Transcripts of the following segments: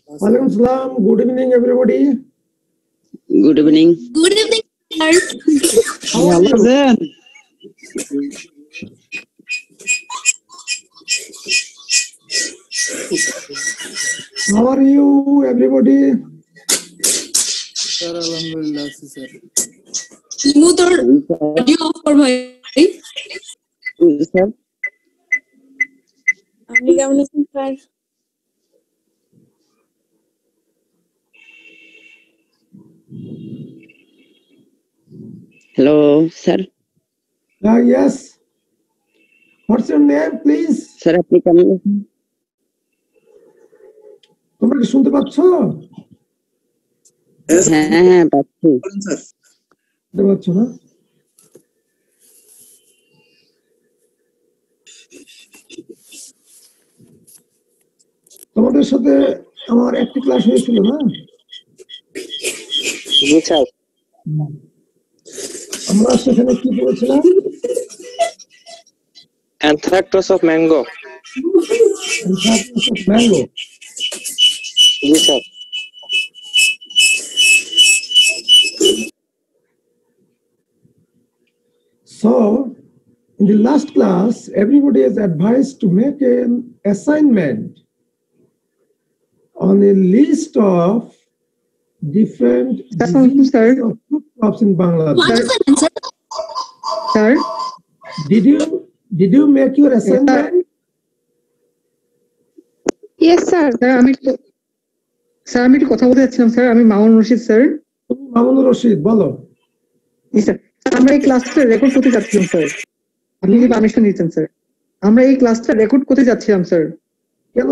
Walaikum salam. Good evening, everybody. Good evening. Good evening, sir. How are you? How are you, everybody? Sir, alhamdulillah, sir. Smooth or audio for bhai? Sir, আপনি কেমন আছেন sir? hello, sir. Yes. What's your name, please? Sir, আপনি কেমন আছেন? তোমরা কি শুনতে পাচ্ছ? হ্যাঁ, পাচ্ছি। শুনতে পাচ্ছ না? তোমাদের সাথে আমার একটি ক্লাস হয়েছিল না? জি স্যার। আমরা সেখানে কি পড়েছিলাম? Anthracnose of mango. Anthracnose of mango. G sir. So, in the last class, everybody is advised to make an assignment on a list of different diseases of food crops in Bangladesh. Sir, Did you make your assignment? Yes sir. আমি একটু কথা বলতে যাচ্ছিলাম sir. আমি Mamun Rashid sir. Mamunur Rashid, বলো। জি sir. আমরা এই ক্লাসটা রেকর্ড করতে যাচ্ছিলাম স্যার। আপনি কি পারমিশন দিচ্ছেন স্যার? আমরা এই ক্লাসটা রেকর্ড করতে যাচ্ছিলাম স্যার। কেন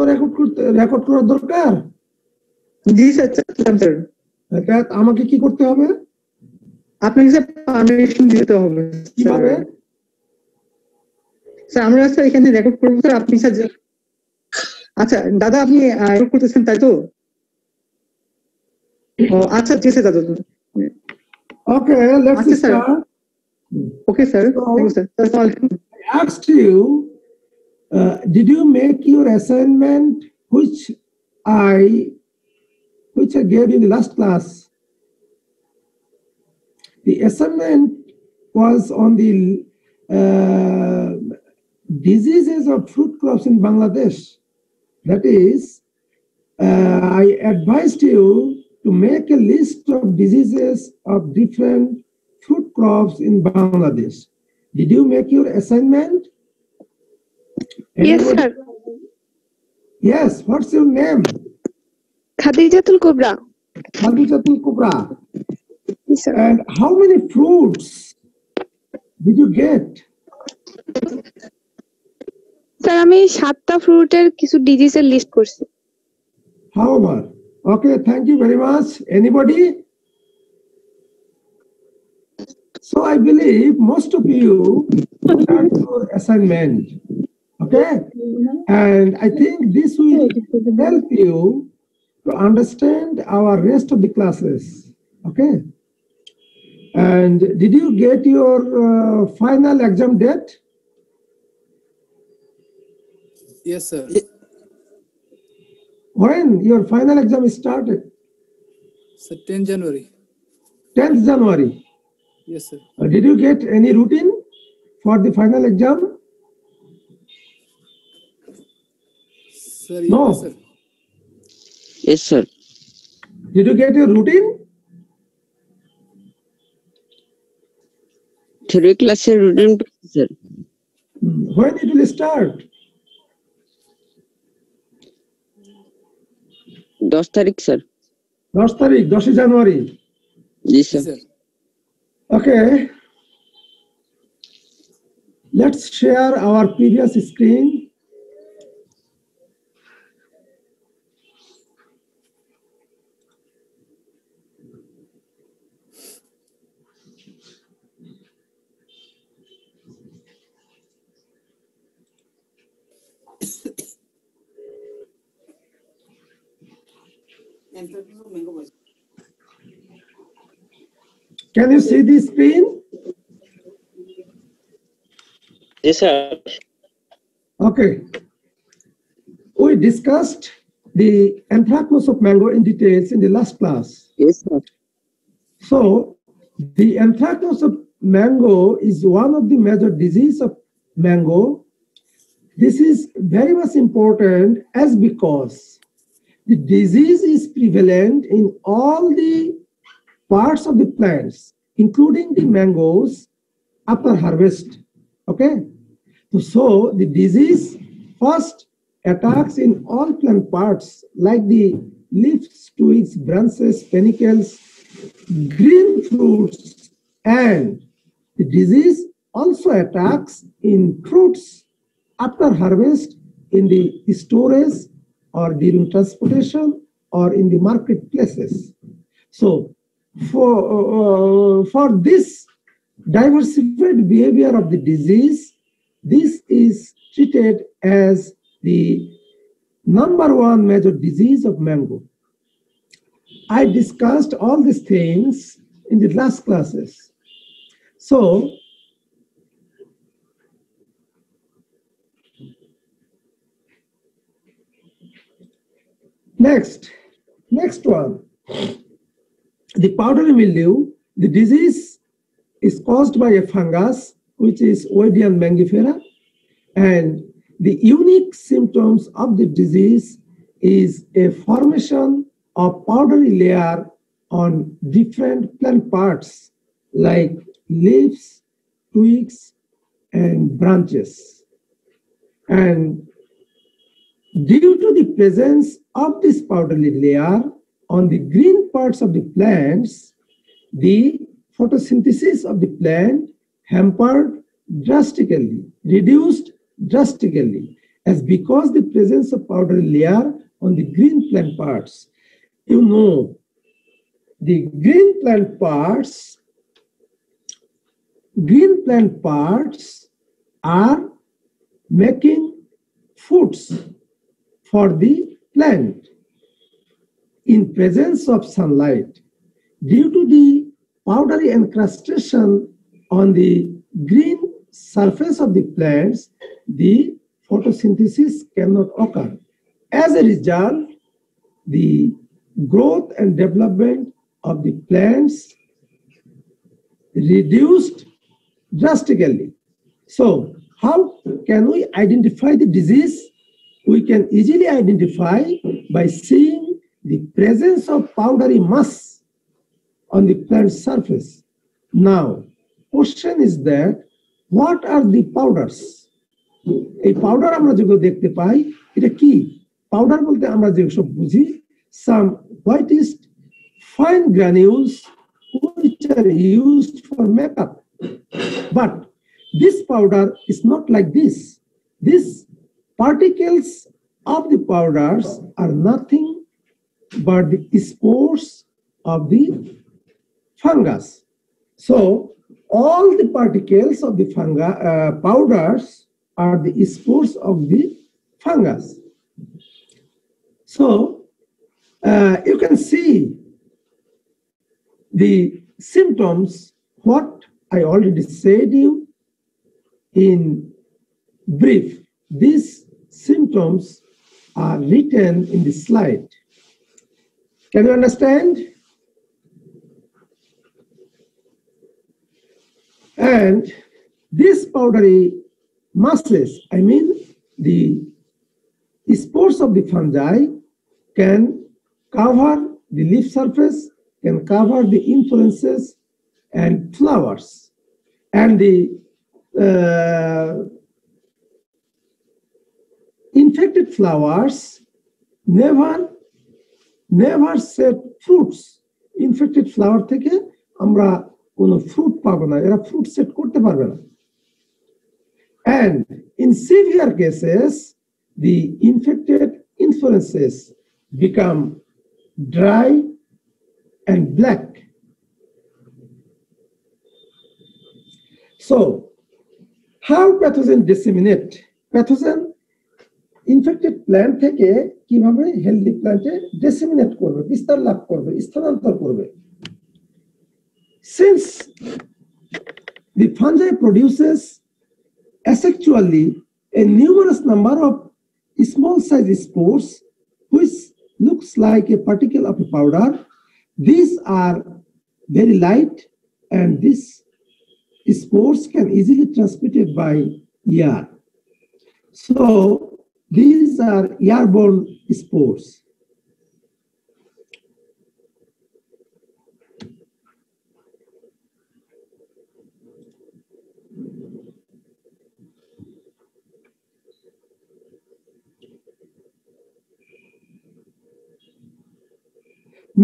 রেকর্ড করার দরকার? জি স্যার, চাচ্ছিলাম স্যার। আমাকে কি করতে হবে? আপনাকে স্যার পারমিশন দিতে হবে। কিভাবে? স্যার আমরা স্যার এখানে রেকর্ড করবো স্যার। আপনি স্যার, আচ্ছা দাদা আপনি রেকর্ড করতেছেন তাই তো? ও আচ্ছা, ঠিক আছে দাদা। Okay, let's start. Okay, sir. Thank you, sir. That's all. I asked you, did you make your assignment, which I gave you in the last class? The assignment was on the diseases of fruit crops in Bangladesh. That is, I advised you to make a list of diseases of different fruit crops in Bangladesh. Did you make your assignment? Yes, sir. Yes, what's your name? Khadijatul Kubra. Khadijatul Kubra. Yes, sir. And how many fruits did you get? Sir আমি 7টা ফ্রুটের কিছু ডিজিজের list করছি। However, okay, thank you very much. Anybody? So I believe most of you done your assignment. Okay? And I think this will help you to understand our rest of the classes. Okay? And did you get your final exam date? Yes, sir. When your final exam is started? Sir, 10 January. 10th January. Yes, sir. Did you get any routine for the final exam? Sir, No. yes, sir. Yes, sir. Did you get your routine? 3 ক্লাসের routine sir. When it will start? 10 তারিখ sir. 10 তারিখ, 10 জানুয়ারি। জি Yes, sir. sir. Okay. Let's share our previous screen. Can you see the screen? G sir. Okay. We discussed the anthracnose of mango in details in the last class. Yes, sir. So the anthracnose of mango is one of the major disease of mango. This is very much important as because the disease is prevalent in all the parts of the plants, including the mangoes after harvest. Okay, so the disease first attacks in all plant parts like the leaves, twigs, branches, panicles, green fruits, and the disease also attacks in fruits after harvest, in the storage or during transportation or in the marketplaces. So for this diversified behavior of the disease, this is treated as the #1 major disease of mango. I discussed all these things in the last classes. So next one, the powdery mildew. The disease is caused by a fungus, which is Oidium mangifera, and the unique symptoms of the disease is a formation of powdery layer on different plant parts like leaves, twigs, and branches. And due to the presence of this powdery layer on the green parts of the plants, the photosynthesis of the plant hampered drastically, reduced drastically, as because the presence of powdery layer on the green plant parts. You know, the green plant parts are making foods for the plant in presence of sunlight. Due to the powdery encrustation on the green surface of the plants, the photosynthesis cannot occur. As a result, the growth and development of the plants reduced drastically. So how can we identify the disease? We can easily identify by seeing the presence of powdery mass on the plant surface. Now, question is that what are the powders? A powder আমরা যেগুলো দেখতে পাই এটা কি? Powder বলতে আমরা যেসব বুঝি some whitish fine granules which are used for makeup. But this powder is not like this. These particles of the powders are nothing but the spores of the fungus. So all the particles of the powders are the spores of the fungus. So you can see the symptoms, what I already said you in brief. These symptoms are written in the slide. Can you understand? And these powdery masses, I mean the spores of the fungi, can cover the leaf surface, can cover the inflorescences and flowers. And the infected flowers never set fruits. Infected flower থেকে আমরা কোনো fruit পাবো না, এরা fruit set করতে পারবে না. And in severe cases, the infected inflorescences become dry and black. So, how pathogen disseminate? Pathogen infected plant থেকে কিভাবে healthy plant-এ disseminate করবে, বিস্তার লাভ করবে, স্থানান্তর করবে? Since the fungi produces asexually a numerous number of small size spores which looks like a particle of a powder. These are very light, and these spores can easily transmitted by air. So these are airborne spores.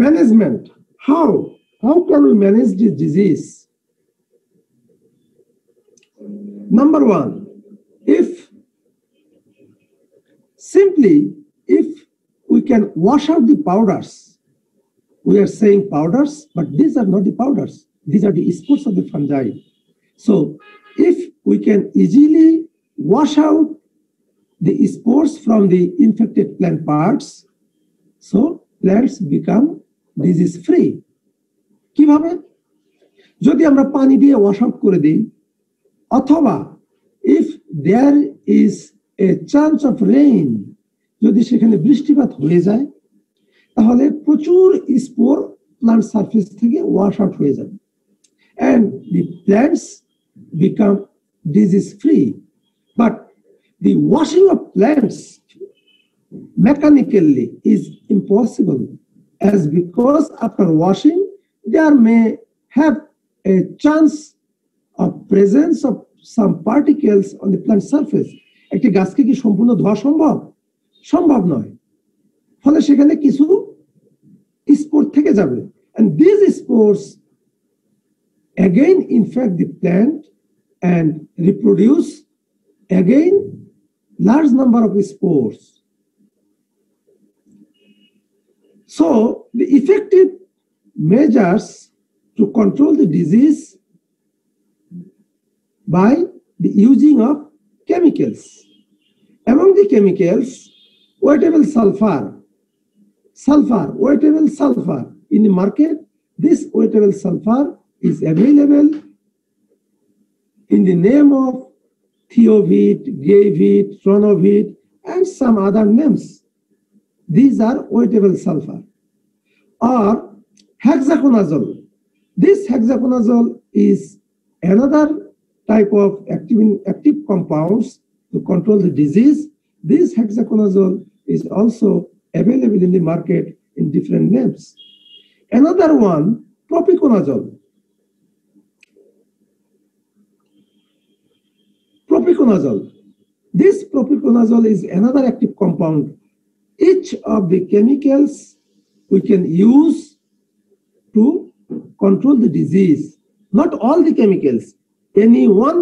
Management. How can we manage this disease? Number one, if we can wash out the powders. We are saying powders, but these are not the powders. These are the spores of the fungi. So if we can easily wash out the spores from the infected plant parts, so plants become disease free. কিভাবে? যদি আমরা পানি দিয়ে wash out করে দিই, অথবা if there is a chance of rain, যদি সেখানে বৃষ্টিপাত হয়ে যায়, তাহলে প্রচুর স্পোর প্লান্ট সারফেস থেকে ওয়াশ আউট হয়ে যাবে, and the plants become disease free. But the washing of plants mechanically is impossible, as because after washing there may have a chance of presence of some particles on the plant surface. একটি গাছকে কি সম্পূর্ণ ধোয়া সম্ভব নয়, ফলে সেখানে কিছু স্পোর থেকে যাবে, and these spores again infect the plant and reproduce again large number of spores. So the effective measures to control the disease by the using of chemicals. Among the chemicals, wettable sulfur in the market. This wettable sulfur is available in the name of Thiovit, Gayvit, Tronovit, and some other names. These are wettable sulfur. Or hexaconazole. This hexaconazole is another type of active compounds to control the disease. This hexaconazole is also available in the market in different names. Another one, propiconazole. This propiconazole is another active compound. Each of the chemicals we can use to control the disease. Not all the chemicals, any one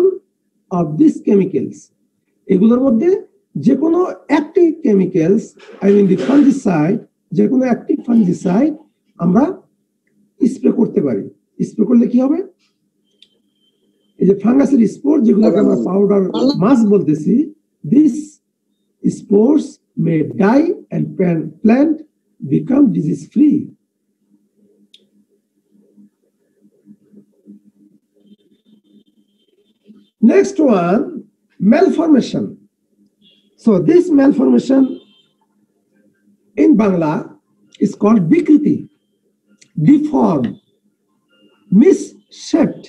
of these chemicals. এগুলোর মধ্যে যে কোনো active chemicals, I mean the fungicide, যে কোনো active fungicide আমরা spray করতে পারি। Spray করলে কি হবে? এই যে ফাঙ্গাসের স্পোর, যেগুলোকে আমরা পাউডার মাস বলতেছি, this spores may die and plant become disease free. Next one, malformation. So this malformation in Bangla is called bikriti, deformed, misshaped.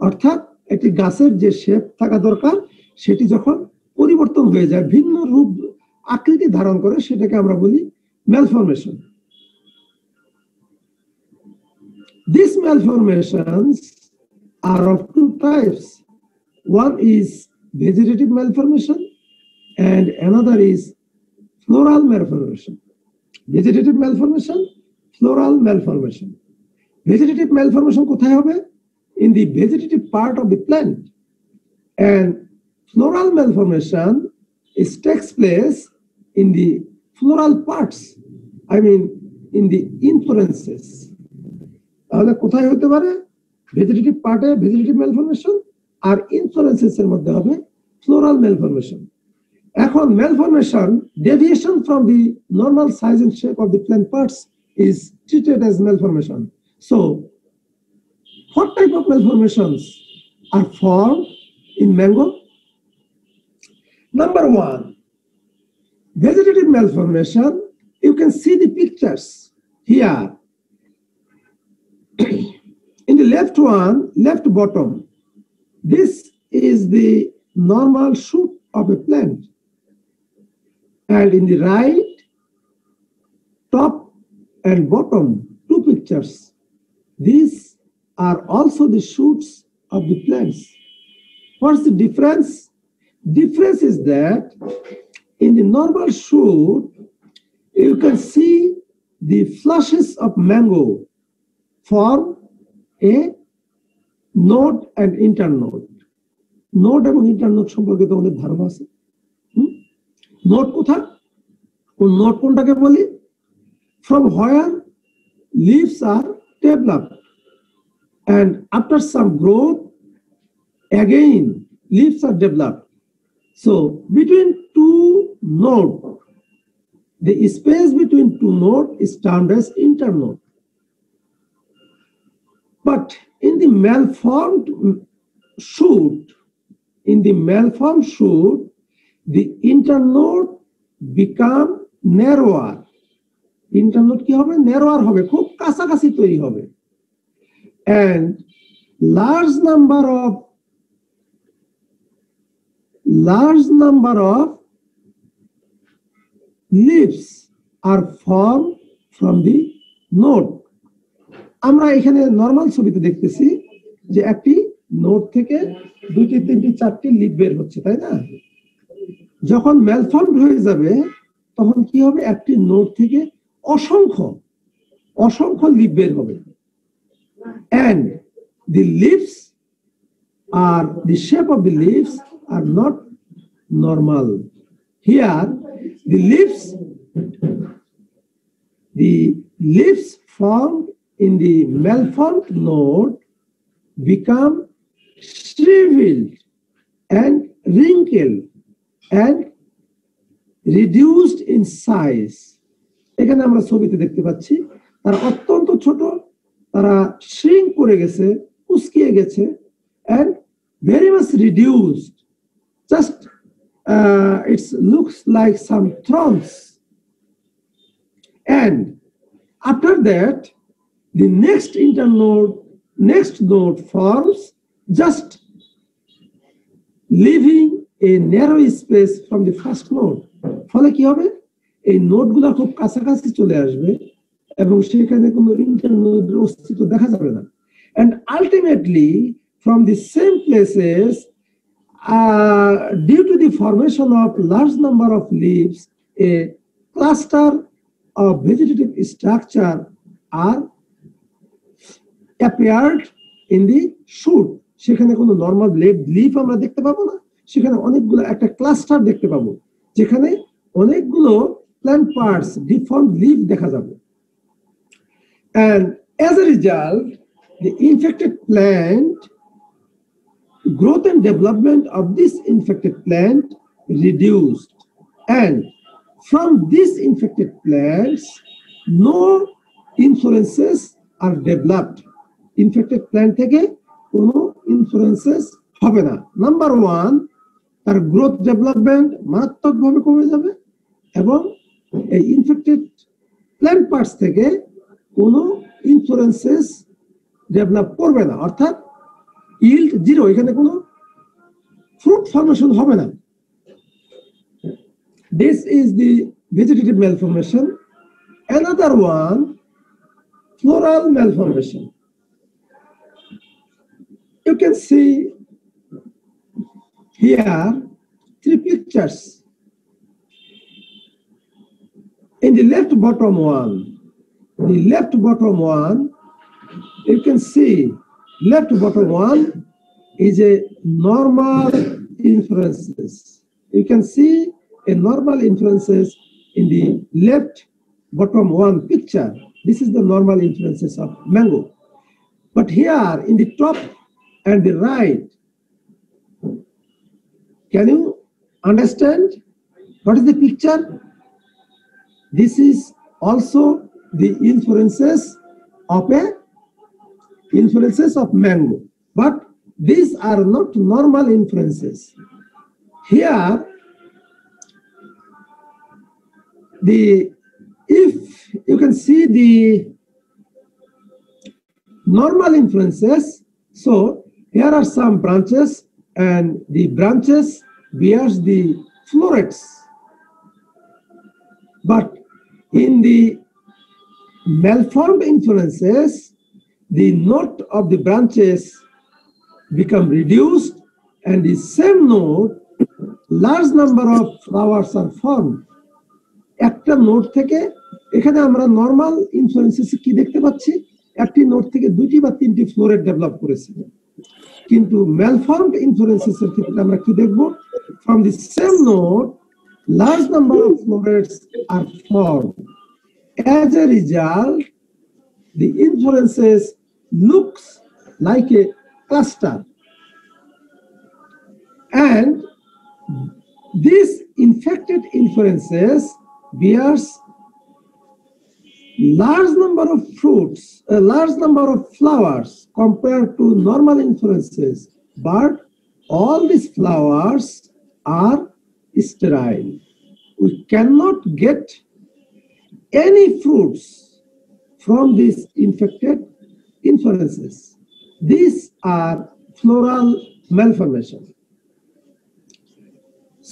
অর্থাৎ একটি গাছের যে শেপ থাকা দরকার সেটি যখন পরিবর্তন হয়ে যায়, ভিন্ন রূপ আকৃতি ধারণ করে, সেটাকে আমরা বলি malformation. These malformations are of two types. One is vegetative malformation and another is floral malformation. Vegetative malformation, floral malformation. Vegetative malformation কোথায় হবে? In the vegetative part of the plant. And floral malformation takes place in the floral parts, I mean in the inflorescences. তাহলে কোথায় হতে পারে? Vegetative পার্টে vegetative malformation, আর ইনফ্লোরেন্সেস এর মধ্যে হবে ফ্লোরাল ম্যালফরমেশন। এখন malformation, deviation from the normal size and shape of the plant parts is treated as malformation. So what type of malformations are formed in mango? Number one, vegetative malformation you can see the pictures here. In the left one, left bottom, this is the normal shoot of a plant. And in the right, top and bottom, two pictures. These are also the shoots of the plants. What's the difference? Difference is that in the normal shoot, you can see the flushes of mango form a node and internode. Node এবং internode সম্পর্কে তো আমাদের ধারণা আছে। Node কোথায়? Node কোনটাকে বলি? From where leaves are developed, and after some growth, again leaves are developed. So between two nodes, the space between two nodes is termed as internode. But in the malformed shoot, the internode become narrower. Internode কি হবে? Narrower হবে, খুব কাছাকাছি তৈরি হবে. And large number of leaves are formed from the node. আমরা এখানে normal ছবিতে দেখতেছি যে একটি নোড থেকে দুইটি তিনটি চারটি লিফ বের হচ্ছে, তাই না? যখন ম্যালফর্মড হয়ে যাবে তখন কি হবে? একটি নোড থেকে অসংখ্য লিফ বের হবে। And the leaves are, the shape of the leaves are not normal. Here, the leaves formed in the malformed node become shriveled and wrinkled and reduced in size. এখানে আমরা ছবিতে দেখতে পাচ্ছি তারা অত্যন্ত ছোট, তারা shrink করে গেছে, উস্কিয়ে গেছে, and very much reduced. Just it looks like some thorns. And after that, the next node forms, just leaving a narrow space from the first node. ফলে কি হবে? এই নোডগুলো খুব কাছাকাছি চলে আসবে এবং সেখানে কোনো ইন্টারনোডের অস্তিত্ব দেখা যাবে না। And ultimately, from the same places, due to the formation of large number of leaves, a cluster of vegetative structure are appeared in the shoot. সেখানে কোনো নরমাল লিফ আমরা দেখতে পাবো না, সেখানে অনেকগুলো একটা ক্লাস্টার দেখতে পাবো যেখানে অনেকগুলো plant parts, deformed leaf দেখা যাবে। And as a result, the infected plant, growth and development of this infected plant reduced. And from these infected plants, no inflorescences are developed. Infected plant থেকে কোনো inflorescences হবে না। Number one, তার growth development মারাত্মকভাবে কমে যাবে এবং এই infected plant parts থেকে কোনো inflorescences develop করবে না, অর্থাৎ yield zero, এখানে কোনো fruit formation হবে না। This is the vegetative malformation. Another one, floral malformation. You can see here three pictures. In the left bottom one, you can see left bottom one is a normal inflorescence. You can see a normal inflorescence in the left bottom one picture. This is the normal inflorescence of mango. But here in the top and the right, can you understand what is the picture? This is also the inflorescence of mango, but these are not normal inflorescences. Here, the if you can see the normal influences, so here are some branches, and the branches bears the florets. But in the malformed influences, the knot of the branches become reduced, and the same node, large number of flowers are formed. একটা node থেকে এখানে আমরা normal influences কি দেখতে পাচ্ছি, একটি node থেকে দুইটি বা তিনটি ফ্লোরেট ডেভেলপ করেছে। কিন্তু ম্যালফর্মড ইনফ্লুয়েন্সেস এর ক্ষেত্রে আমরা কি দেখব, from the same node large number of florets are formed. As a result, the inflorescence looks like a cluster, and these infected inflorescences bears large number of fruits, a large number of flowers compared to normal inflorescences, but all these flowers are sterile. We cannot get any fruits from these infected inflorescences. These are floral malformation.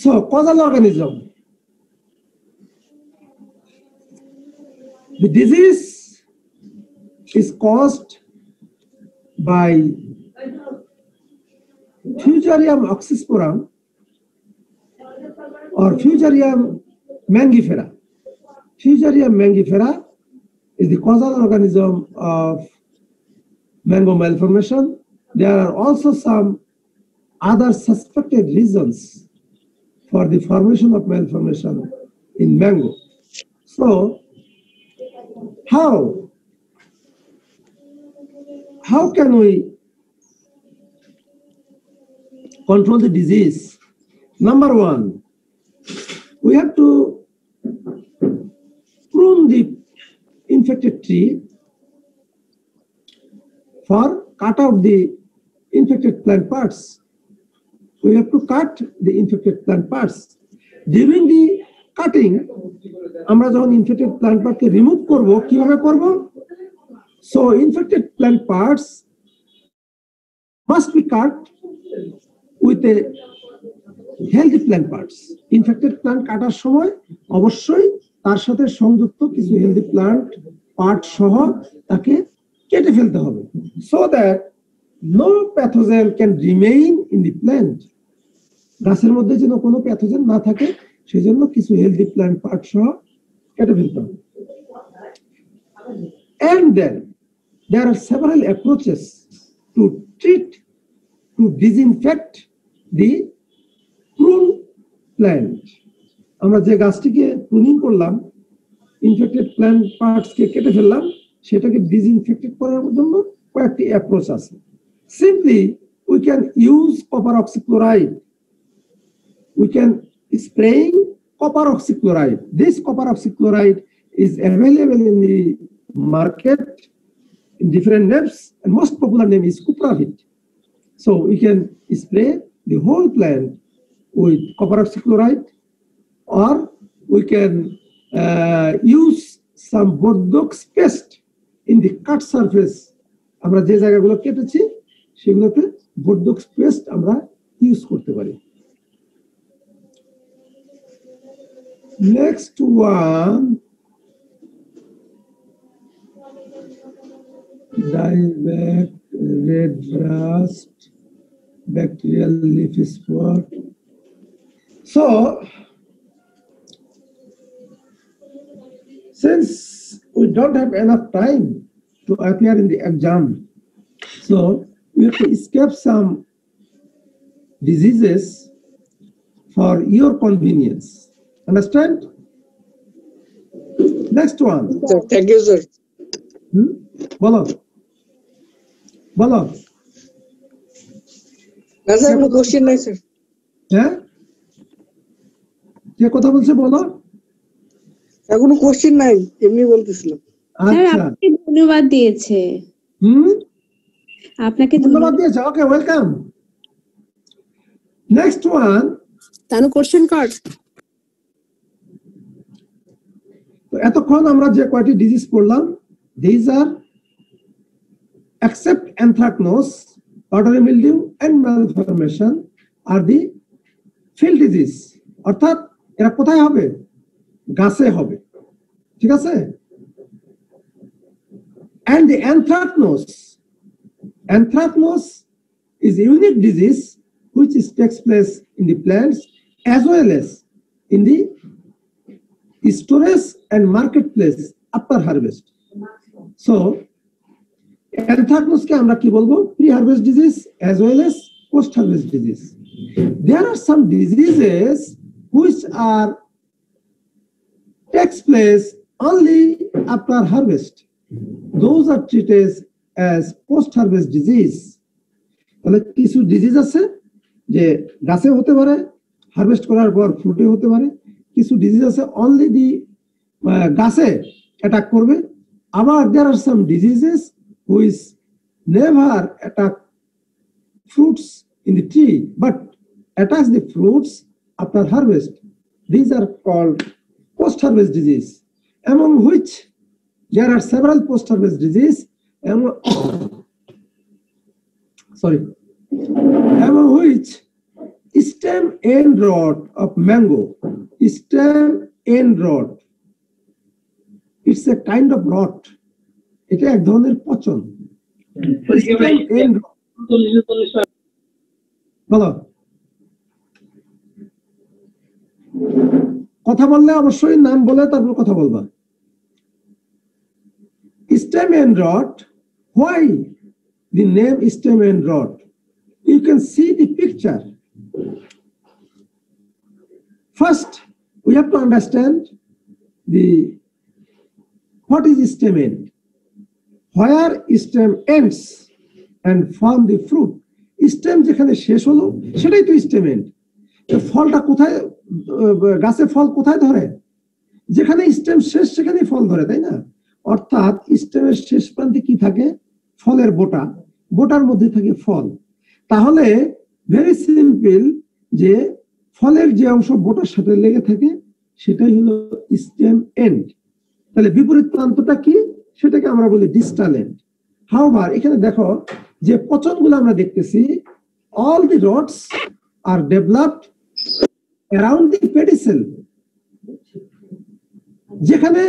So, causal organism. The disease is caused by Fusarium oxysporum or Fusarium mangifera. Fusarium mangifera is the causal organism of mango malformation. There are also some other suspected reasons for the formation of malformation in mango. So, how can we control the disease? Number one, we have to prune the infected tree for cut out the infected plant parts. We have to cut the infected plant parts. During the cutting, আমরা যখন infected plant part কে remove করব, কিভাবে করব? So infected plant parts must be cut with a healthy plant parts. Infected plant কাটার সময় অবশ্যই তার সাথে সংযুক্ত কিছু healthy plant part সহ তাকে কেটে ফেলতে হবে, so that no pathogen can remain in the plant. গাছের মধ্যে যেন কোনো প্যাথোজেন না থাকে সেজন্য কিছু হেলদি প্ল্যান্ট পার্ট সহ কেটে ফেলতে হবে। And then there are several approaches to treat, to disinfect the prune plant. আমরা যে গাছটিকে প্রুনিং করলাম, ইনফেক্টেড প্ল্যান্ট পার্টস কে কেটে ফেললাম, সেটাকে ডিসইনফেক্টেড করার জন্য কয়েকটি অ্যাপ্রোচ আছে। Simply we can use copper oxychloride. We can spraying copper oxychloride. This copper oxychloride is available in the market in different names, and most popular name is Cupravit. So we can spray the whole plant with copper oxychloride, or we can use some Bordeaux paste in the cut surface. আমরা যে জায়গাগুলো কেটেছি সেগুলোতে Bordeaux paste আমরা use করতে পারি। Next one, dieback, red rust, bacterial leaf spot. So, since we don't have enough time to appear in the exam, so we have to escape some diseases for your convenience. Understand? Next one. Sir, thank you, sir. Bolo. Sir, no question নাই sir. হ্যাঁ, কে কথা বলছে বলো? কোনো question নাই, এমনি বলতেছিলাম। Sir আপনাকে ধন্যবাদ দিয়েছে। আপনাকে ধন্যবাদ দিয়েছে। Okay, welcome. নেক্সট ওয়ান, তানো কোশ্চেন কার্ড। তো এতক্ষণ আমরা যে কয়টি ডিজিজ পড়লাম, these are except anthracnose, powdery mildew and malformation are the field disease, অর্থাৎ এরা কোথায় হবে? গাছে হবে, ঠিক আছে? And the anthracnose is a unique disease which takes place in the plants as well as in the storage and marketplace after harvest. So anthracnose ke amra ki bolbo? Pre-harvest disease as well as post-harvest disease. There are some diseases which takes place only after harvest. Those are treated as post-harvest disease. তাহলে কিছু disease আছে যে গাছে হতে পারে, harvest করার পর ফ্রুটে হতে পারে। কিছু ডিজিজ আছে অনলি দি গাছে অ্যাটাক করবে। আবার there are some diseases which never attack fruits in the tree but attacks the fruits after harvest. These are called post-harvest disease, among which there are several post-harvest disease, among which stem end rot of mango. Stem end rot, it's a kind of rot. এটা এক ধরনের পচন। বলো, কথা বললে অবশ্যই নাম বলে তারপর কথা বলবা। Stem end rot. Why the name stem end rot? You can see the picture. First, we have to understand what is stem end. Where stem ends and form the fruit. Stem যেখানে শেষ হলো সেটাই তো stem end. ফলটা কোথায়, গাছে ফল কোথায় ধরে? যেখানে স্টেম শেষ সেখানেই ফল ধরে, তাই না? অর্থাৎ স্টেমের শেষ প্রান্তে কি থাকে? ফলের বোটা, বোটার মধ্যে থাকে ফল। তাহলে ভেরি সিম্পল, যে ফলের যে অংশ বোটার সাথে লেগে থাকে সেটাই হলো স্টেম এন্ড। তাহলে বিপরীত প্রান্তটা কি? সেটাকে আমরা বলি ডিস্টাল এন্ড। হাউভার এখানে দেখো যে পচনগুলো আমরা দেখতেছি, all the rots are developed around the pedicel. যেখানে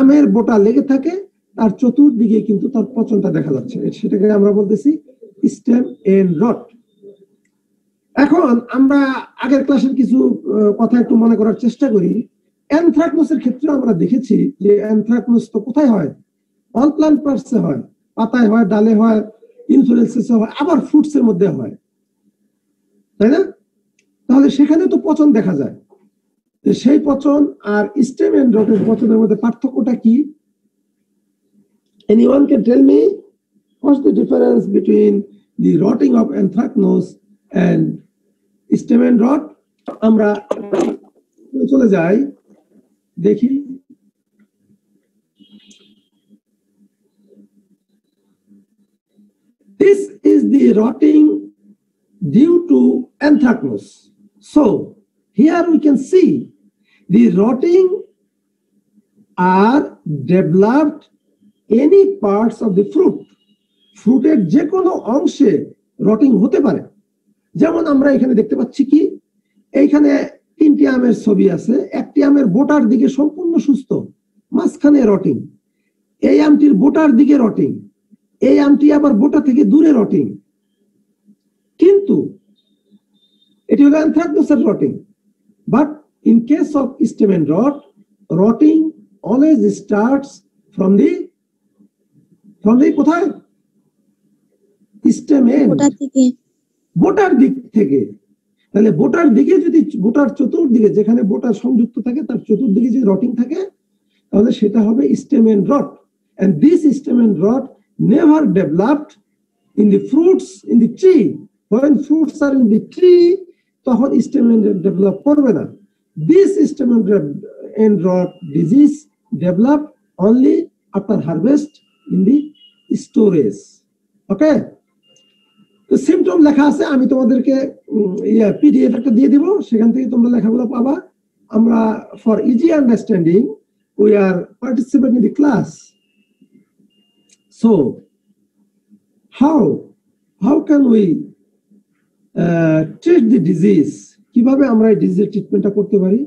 আমের বোটা লেগে থাকে তার চতুর্দিকে কিন্তু তার পচনটা দেখা যাচ্ছে, সেটাকে আমরা বলতেছি স্টেম এন্ড রট। এখন আমরা আগের ক্লাসের কিছু কথা একটু মনে করার চেষ্টা করি। অ্যানথ্রাকনোসের ক্ষেত্রে আমরা দেখেছি যে অ্যানথ্রাকনোস তো কোথায় হয়? অল প্লান্ট পার্টসে হয়, পাতায় হয়, ডালে হয়, ইনফ্লোরেন্সেসে হয়, আবার ফ্রুটসের মধ্যে হয়, তাই না? তাহলে সেখানে তো পচন দেখা যায়। সেই পচন আর স্টেম এন্ড রটের পচনের মধ্যে পার্থক্যটা কি? Anyone can tell me what's the difference between the rotting of anthracnose and stem end rot? আমরা চলে যাই, দেখি। This is the rotting due to anthracnose. So here we can see the rotting are developed any parts of the fruit. ফ্রুটের যে কোনো অংশে rotting হতে পারে। যেমন আমরা এখানে দেখতে পাচ্ছি কি, এইখানে তিনটি আমের ছবি আছে। একটি আমের বোটার দিকে সম্পূর্ণ সুস্থ, মাঝখানে রটিং। এই আমটির বোটার দিকে রটিং, এই আমটি আবার বোটা থেকে দূরে রটিং। কিন্তু এটি হলো অ্যানথ্রাকনোসের rotting. But in case of stem end rot, rotting always starts from the কোথায়? স্টেম এন্ড, বোটার দিক থেকে। তাহলে বোটার দিকে যদি, বোটার চতুর্দিকে যেখানে বোটা সংযুক্ত থাকে তার চতুর্দিকে যদি রটিং থাকে তাহলে সেটা হবে stem and rot. And this stem end rot never developed in the fruits in the tree. When fruits are in the tree, তখন stem end develop করবে না। This stem end rot disease developed only after harvest in the storage. Okay? তো symptom লেখা আছে, আমি তোমাদেরকে PDF একটা দিয়ে দিব, সেখান থেকে তোমরা লেখাগুলো পাবা। আমরা for easy understanding we are participating in the class. So, how can we treat the disease? কিভাবে আমরা এই ডিজিজের ট্রিটমেন্টটা করতে পারি?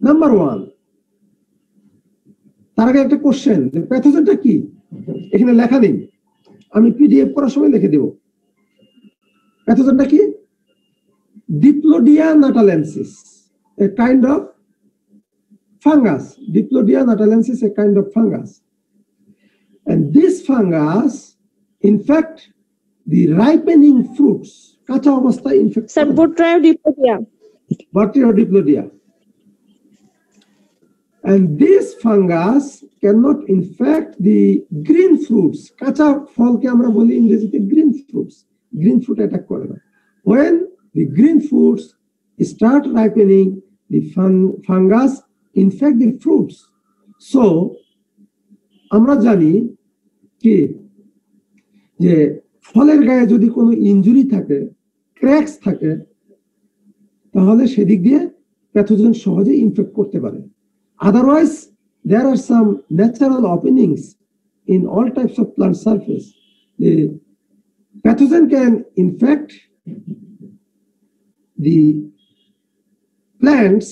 নাম্বার 1, তার আগে একটা কোশ্চেন, প্যাথোজেনটা কি? এখানে লেখা নেই, আমি পিডিএফ পড়ার সময় লিখে দেব। প্যাথোজেনটা কি? Diplodia natalensis, a kind of fungus. Diplodia natalensis, a kind of fungus. And this fungus infect the ripening fruits. কাঁচা অবস্থায় infect sir Botryodiplodia. Botryodiplodia. And this fungus cannot infect the green fruits. কাঁচা ফলকে আমরা বলি ইংরেজিতে green fruits. Green fruit attack করে না। When the green fruits start ripening, the fungus infect the fruits. So, আমরা জানি কি যে ফলের গায়ে যদি কোনো ইনজুরি থাকে, ক্র্যাকস থাকে, তাহলে সেদিক দিয়ে প্যাথোজেন সহজে ইনফেক্ট করতে পারে। Otherwise, there are some natural openings in all types of plant surface. The pathogen can infect the plants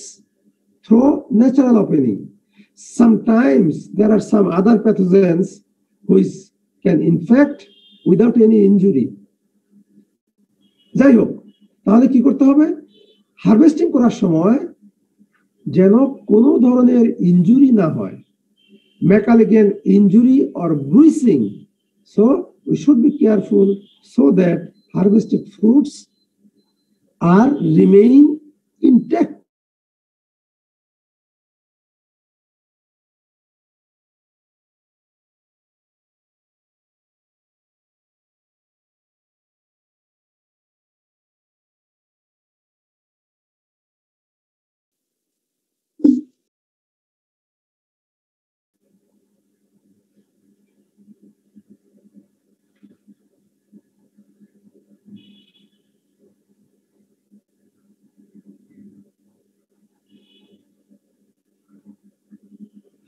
through natural opening. Sometimes there are some other pathogens which can infect without any injury. যাই হোক, তাহলে কি করতে হবে? Harvesting করার সময় যেন কোনো ধরনের ইনজুরি না হয়, mechanical injury or bruising. So we should be careful so that harvested fruits are remaining intact.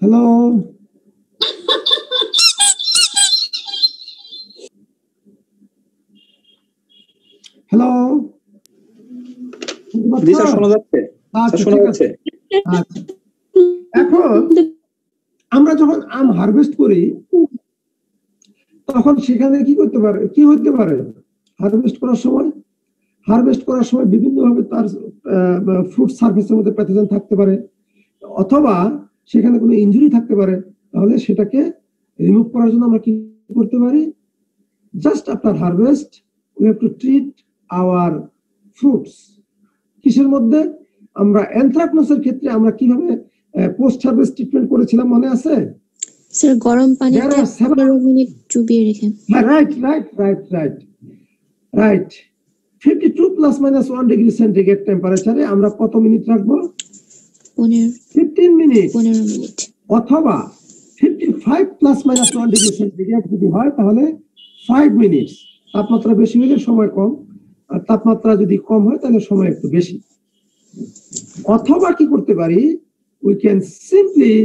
Hello. Hello. G sir, শোনা যাচ্ছে? আচ্ছা, শোনা ঠিক যাচ্ছে। আছে। আচ্ছা। এখন আমরা যখন আম হারভেস্ট করি তখন সেখানে কি করতে পারে, কি হতে পারে? হারভেস্ট করার সময় বিভিন্ন ভাবে তার ফ্রুট সারফেসের মধ্যে প্যাথোজেন থাকতে পারে, অথবা সেখানে কোনো ইনজুরি থাকতে পারে। তাহলে সেটাকে রিমুভ করার জন্য আমরা কি করতে পারি? Just after harvest we have to treat our fruits. কিসের মধ্যে? আমরা অ্যানথ্রাকনোসের ক্ষেত্রে আমরা কিভাবে পোস্ট হারভেস্ট ট্রিটমেন্ট করেছিলাম মনে আছে? স্যার গরম পানিতে 15 মিনিট চুবিয়ে রেখে। Right 52 plus minus 1 degree centigrade টেম্পারেচারে আমরা কত মিনিট রাখবো? 15 মিনিট। অথবা 55 প্লাস মাইনাস 1 ডিগ্রি সেন্টিগ্রেড যদি হয় তাহলে 5 মিনিট। তাপমাত্রা বেশি হলে সময় কম, আর তাপমাত্রা যদি কম হয় তাহলে সময় একটু বেশি। অথবা কি করতে পারি? We can simply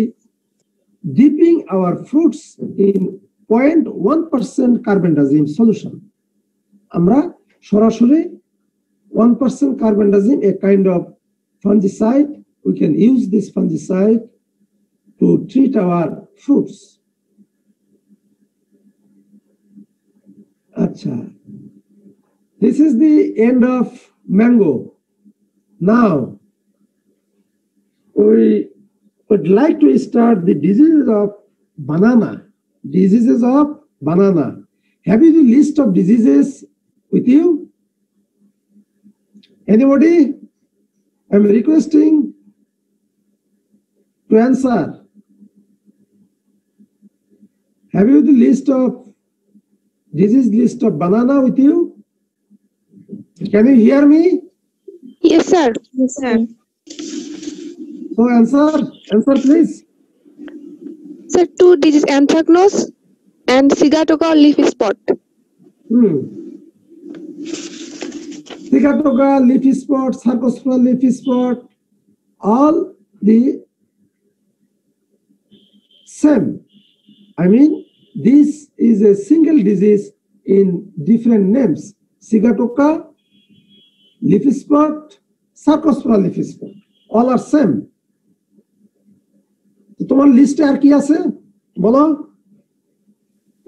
dipping our fruits in 0.1% carbendazim solution. আমরা সরাসরি 1% carbendazim, a kind of fungicide, we can use this fungicide to treat our fruits. Acha. This is the end of mango. Now, we would like to start the diseases of banana. Have you the list of diseases with you? Anybody? I'm requesting to answer. Have you the disease list of banana with you? Can you hear me? Yes, sir. Yes, sir. So answer please. Sir, 2 disease, anthracnose and Sigatoka leaf spot. Sigatoka leafy spot, Sarcospora leafy spot, all the same. I mean, this is a single disease in different names. Sigatoka, leaf spot, Sarcospora leaf spot. All are same. তোমার লিস্টে আর কি আছে বলো?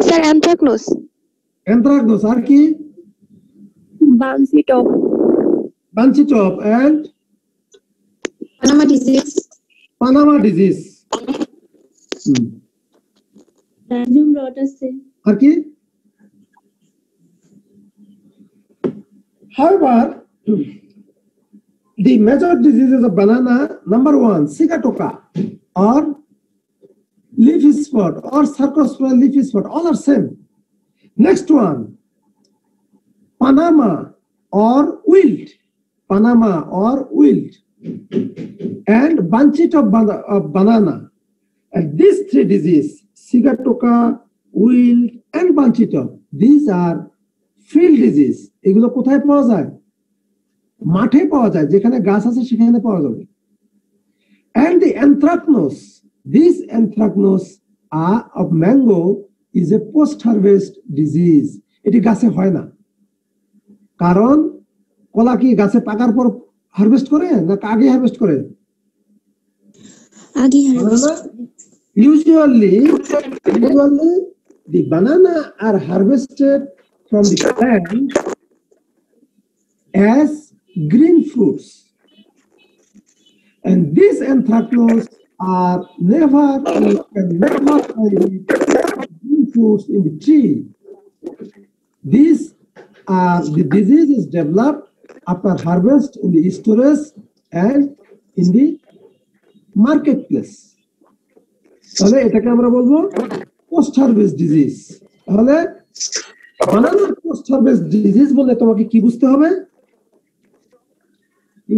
Sir anthracnose. Anthracnose আর কি? Bunchy top. Bunchy top and Panama disease. Panama disease. Radium rot আছে। আর কি? However, the major diseases of banana, number one, Sigatoka or leaf spot or Sarcospora leaf spot, all are same. Next one, Panama or wilt, Panama or wilt, and bunchit of banana. And these three diseases, Sigatoka, wilt, and bunchit of, these are field disease. এগুলো কোথায় পাওয়া যায়? মাঠে পাওয়া যায়, যেখানে গাছ আছে সেখানে পাওয়া যাবে। And the anthracnose, this anthracnose of mango is a post-harvest disease. এটি গাছে হয় না, কারণ কলা কি গাছে পাকার পর হারভেস্ট করে না আগে হারভেস্ট করে? আগে harvest। Usually the banana are harvested from the plant as green fruits, and these anthracnose are never find green fruits in the tree. These are the diseases developed after harvest in the storage and in the marketplace. তাহলে এটাকে আমরা বলবো post harvest disease. তাহলে বানানার post harvest disease বলে তোমাকে কি বুঝতে হবে?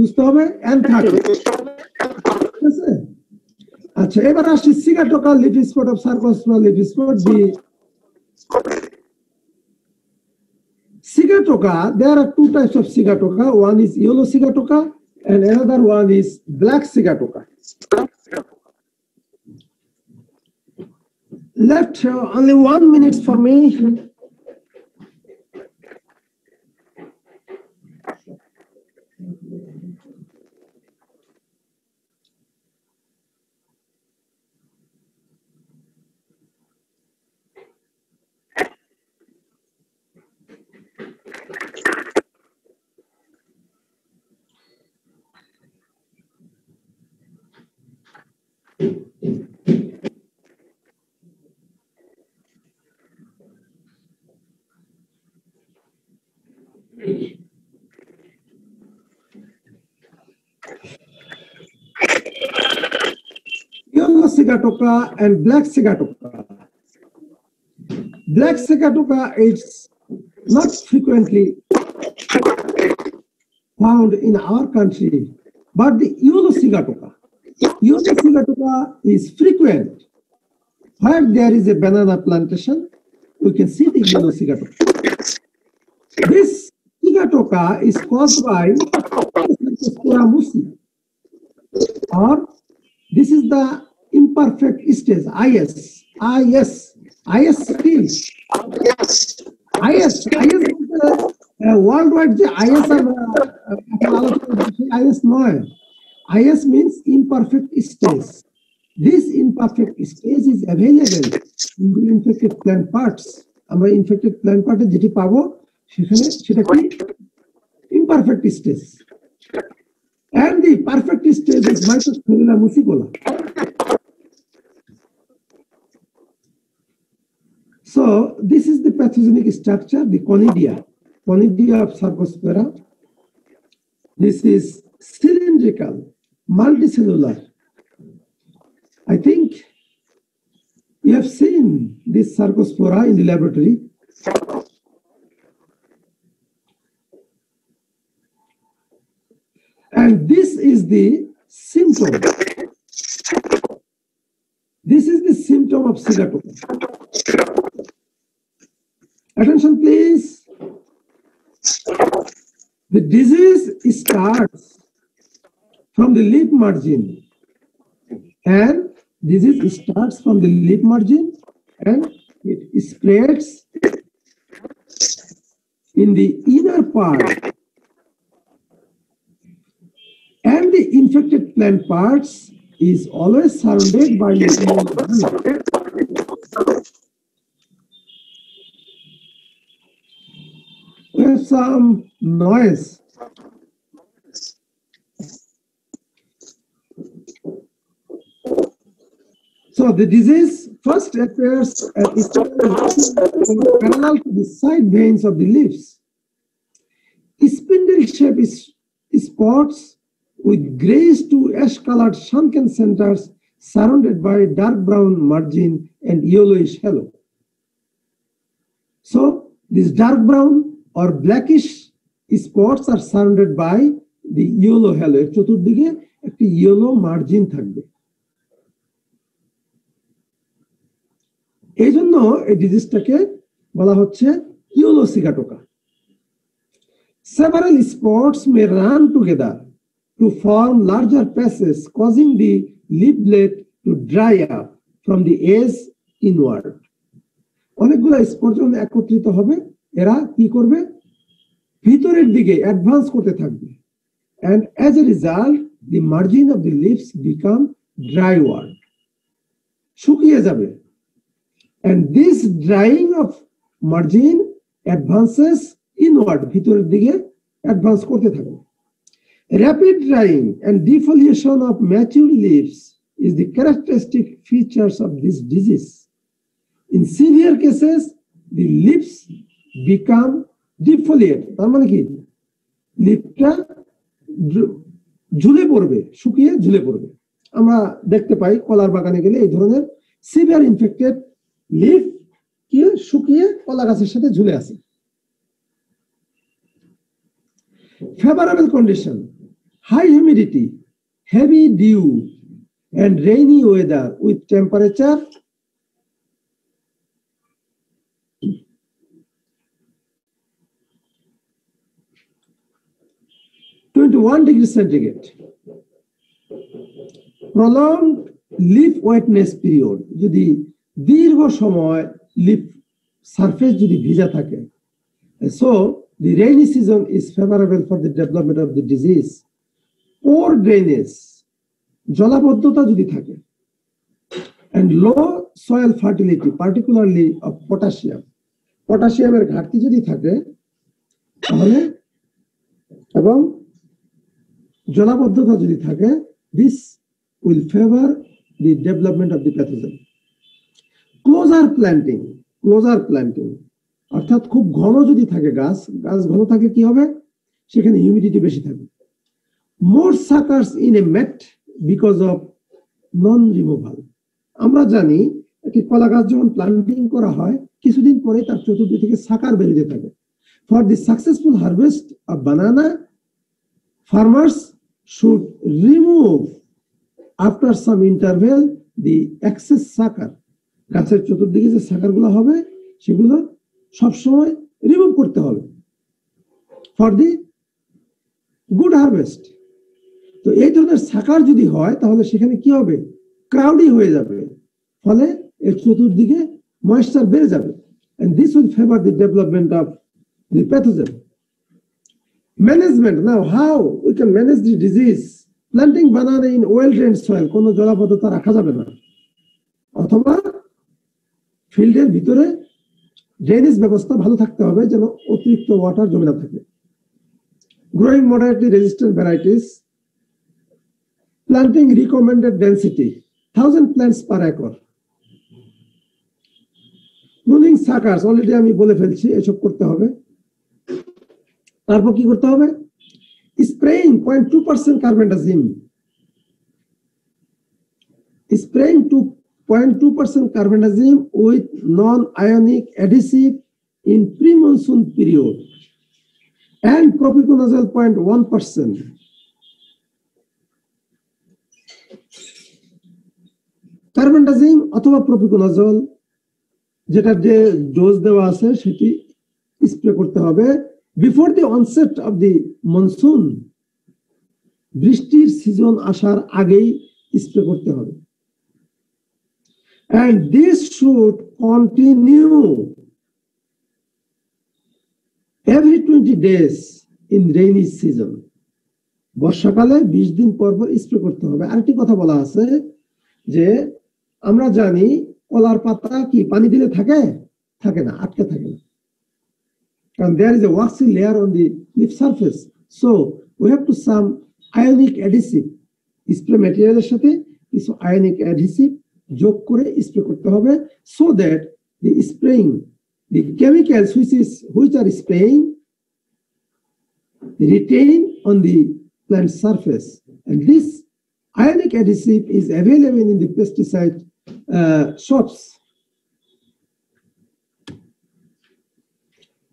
বুঝতে হবে অ্যানথ্রাকনোস। ঠিক আছে, আচ্ছা এবার আসি Sigatoka leaf spot of Cercospora leaf spot. The Sigatoka, there are two types of Sigatoka. One is yellow Sigatoka and another one is black Sigatoka. Left only 1 minute for me. Yellow Sigatoka and black Sigatoka. Black Sigatoka is not frequently found in our country, but the yellow Sigatoka is frequent. Where there is a banana plantation, we can see the yellow Sigatoka. This Sigatoka is caused by Sarcospora musi, or this is the imperfect stage, IS stage. IS worldwide যে IS IS নয়, IS means imperfect stage. This imperfect stage is available in the infected plant parts. আমরা infected plant part যেটি পাবো সেখানে সেটা কি imperfect stage. And the perfect stage is Mycophenila musicola. So this is the pathogenic structure, the conidia of Sarcospora. This is cylindrical, multicellular. I think you have seen this Sarcospora in the laboratory. And this is the symptom. This is the symptom of Sigatoka. Attention please. The disease starts from the leaf margin and disease starts from the leaf margin and it spreads in the inner part, and the infected plant parts is always surrounded by a we have some noise. So the disease first appears parallel to the side veins of the leaves. Spindle-shaped spots with grayish to ash-colored sunken centers surrounded by dark brown margin and yellowish halo. So these dark brown or blackish spots are surrounded by the yellow halo. এর চতুর্দিকে একটি yellow margin থাকবে। এই জন্য এই ডিজিজটাকে বলা হচ্ছে yellow sigatoka. Several spots may run together to form larger patches, causing the leaflet to dry up from the edge inward. অনেকগুলো স্পট যখন একত্রিত হবে এরা কি করবে ভিতরের দিকে অ্যাডভান্স করতে থাকবে, and as a result the margin of the leaves become dryward, শুকিয়ে যাবে, and this drying of margin advances inward, ভিতরের দিকে অ্যাডভান্স করতে থাকবে. Rapid drying and defoliation of mature leaves is the characteristic features of this disease. In severe cases, the leaves become defoliate. তার মানে কি লিফটা ঝুলে পড়বে, শুকিয়ে ঝুলে পড়বে। আমরা দেখতে পাই কলার বাগানে গেলে এই ধরনের সিভিয়ার ইনফেক্টেড লিফ কি শুকিয়ে কলা গাছের সাথে ঝুলে আছে। Favorable condition: high humidity, heavy dew, and rainy weather with temperature 21 degrees centigrade. Prolonged leaf wetness period, যদি দীর্ঘ সময় লিফ সারফেস যদি ভিজা থাকে, so the rainy season is favorable for the development of the disease. Poor drainage, জলাবদ্ধতা যদি থাকে, and low soil fertility, particularly of potassium, পটাশিয়ামের ঘাটতি যদি থাকে তাহলে এবং জলাবদ্ধতা যদি থাকে, this will favor the development of the pathogen. Closer planting, অর্থাৎ খুব ঘন যদি থাকে গাছ ঘন থাকলে কি হবে, সেখানে হিউমিডিটি বেশি থাকবে। More suckers in a mat because of non-removal. আমরা জানি একটি কলা গাছ যখন প্লান্টিং করা হয় কিছুদিন পরে তার চতুর্দিক থেকে সাকার বেরিয়ে থাকে। For the successful harvest of banana, farmers should remove after some interval the excess sucker. গাছের চতুর্দিকে যে সাকারগুলো হবে সেগুলো সবসময় রিমুভ করতে হবে ফর দি গুড হারভেস্ট। তো এই ধরনের সাকার যদি হয় তাহলে সেখানে কি হবে, ক্রাউডি হয়ে যাবে, ফলে এর চতুর্দিকে ময়েশ্চার বেড়ে যাবে, and this will favor the development of the pathogen. Management: now how we can manage the disease? Planting banana in well-drained soil, কোনো জলাবদ্ধতা রাখা যাবে না, অথবা ফিল্ডের ভিতরে ড্রেনেজ ব্যবস্থা ভালো থাকতে হবে যেন অতিরিক্ত ওয়াটার জমে না থাকে। Growing moderately resistant varieties, planting recommended density 1000 plants per acre. Pruning suckers, already আমি বলে ফেলছি এসব করতে হবে। তারপর কি করতে হবে, spraying 0.2% carbendazim, spraying 0.2% carbendazim with non-ionic adhesive in pre-monsoon period, and propiconazole 0.1%. Carbendazim অথবা propiconazole যেটা যে ডোজ দেওয়া আছে সেটি স্প্রে করতে হবে before the onset of the monsoon, বৃষ্টির সিজন আসার আগেই স্প্রে করতে হবে। And this should continue every 20 days in rainy season. বর্ষাকালে 20 দিন পর পর স্প্রে করতে হবে। আরেকটি কথা বলা আছে যে আমরা জানি কলার পাতা কি পানি দিলে থাকে থাকে না, আটকে থাকে না, কারণ there is a waxy layer on the leaf surface, so we have to some ionic adhesive spray ম্যাটেরিয়ালের সাথে কিছু আয়নিক অ্যাডহেসিভ যোগ করে স্প্রে করতে হবে, so that the spraying the chemicals which are spraying retain on the plant surface, and this ionic adhesive is available in the pesticide shops.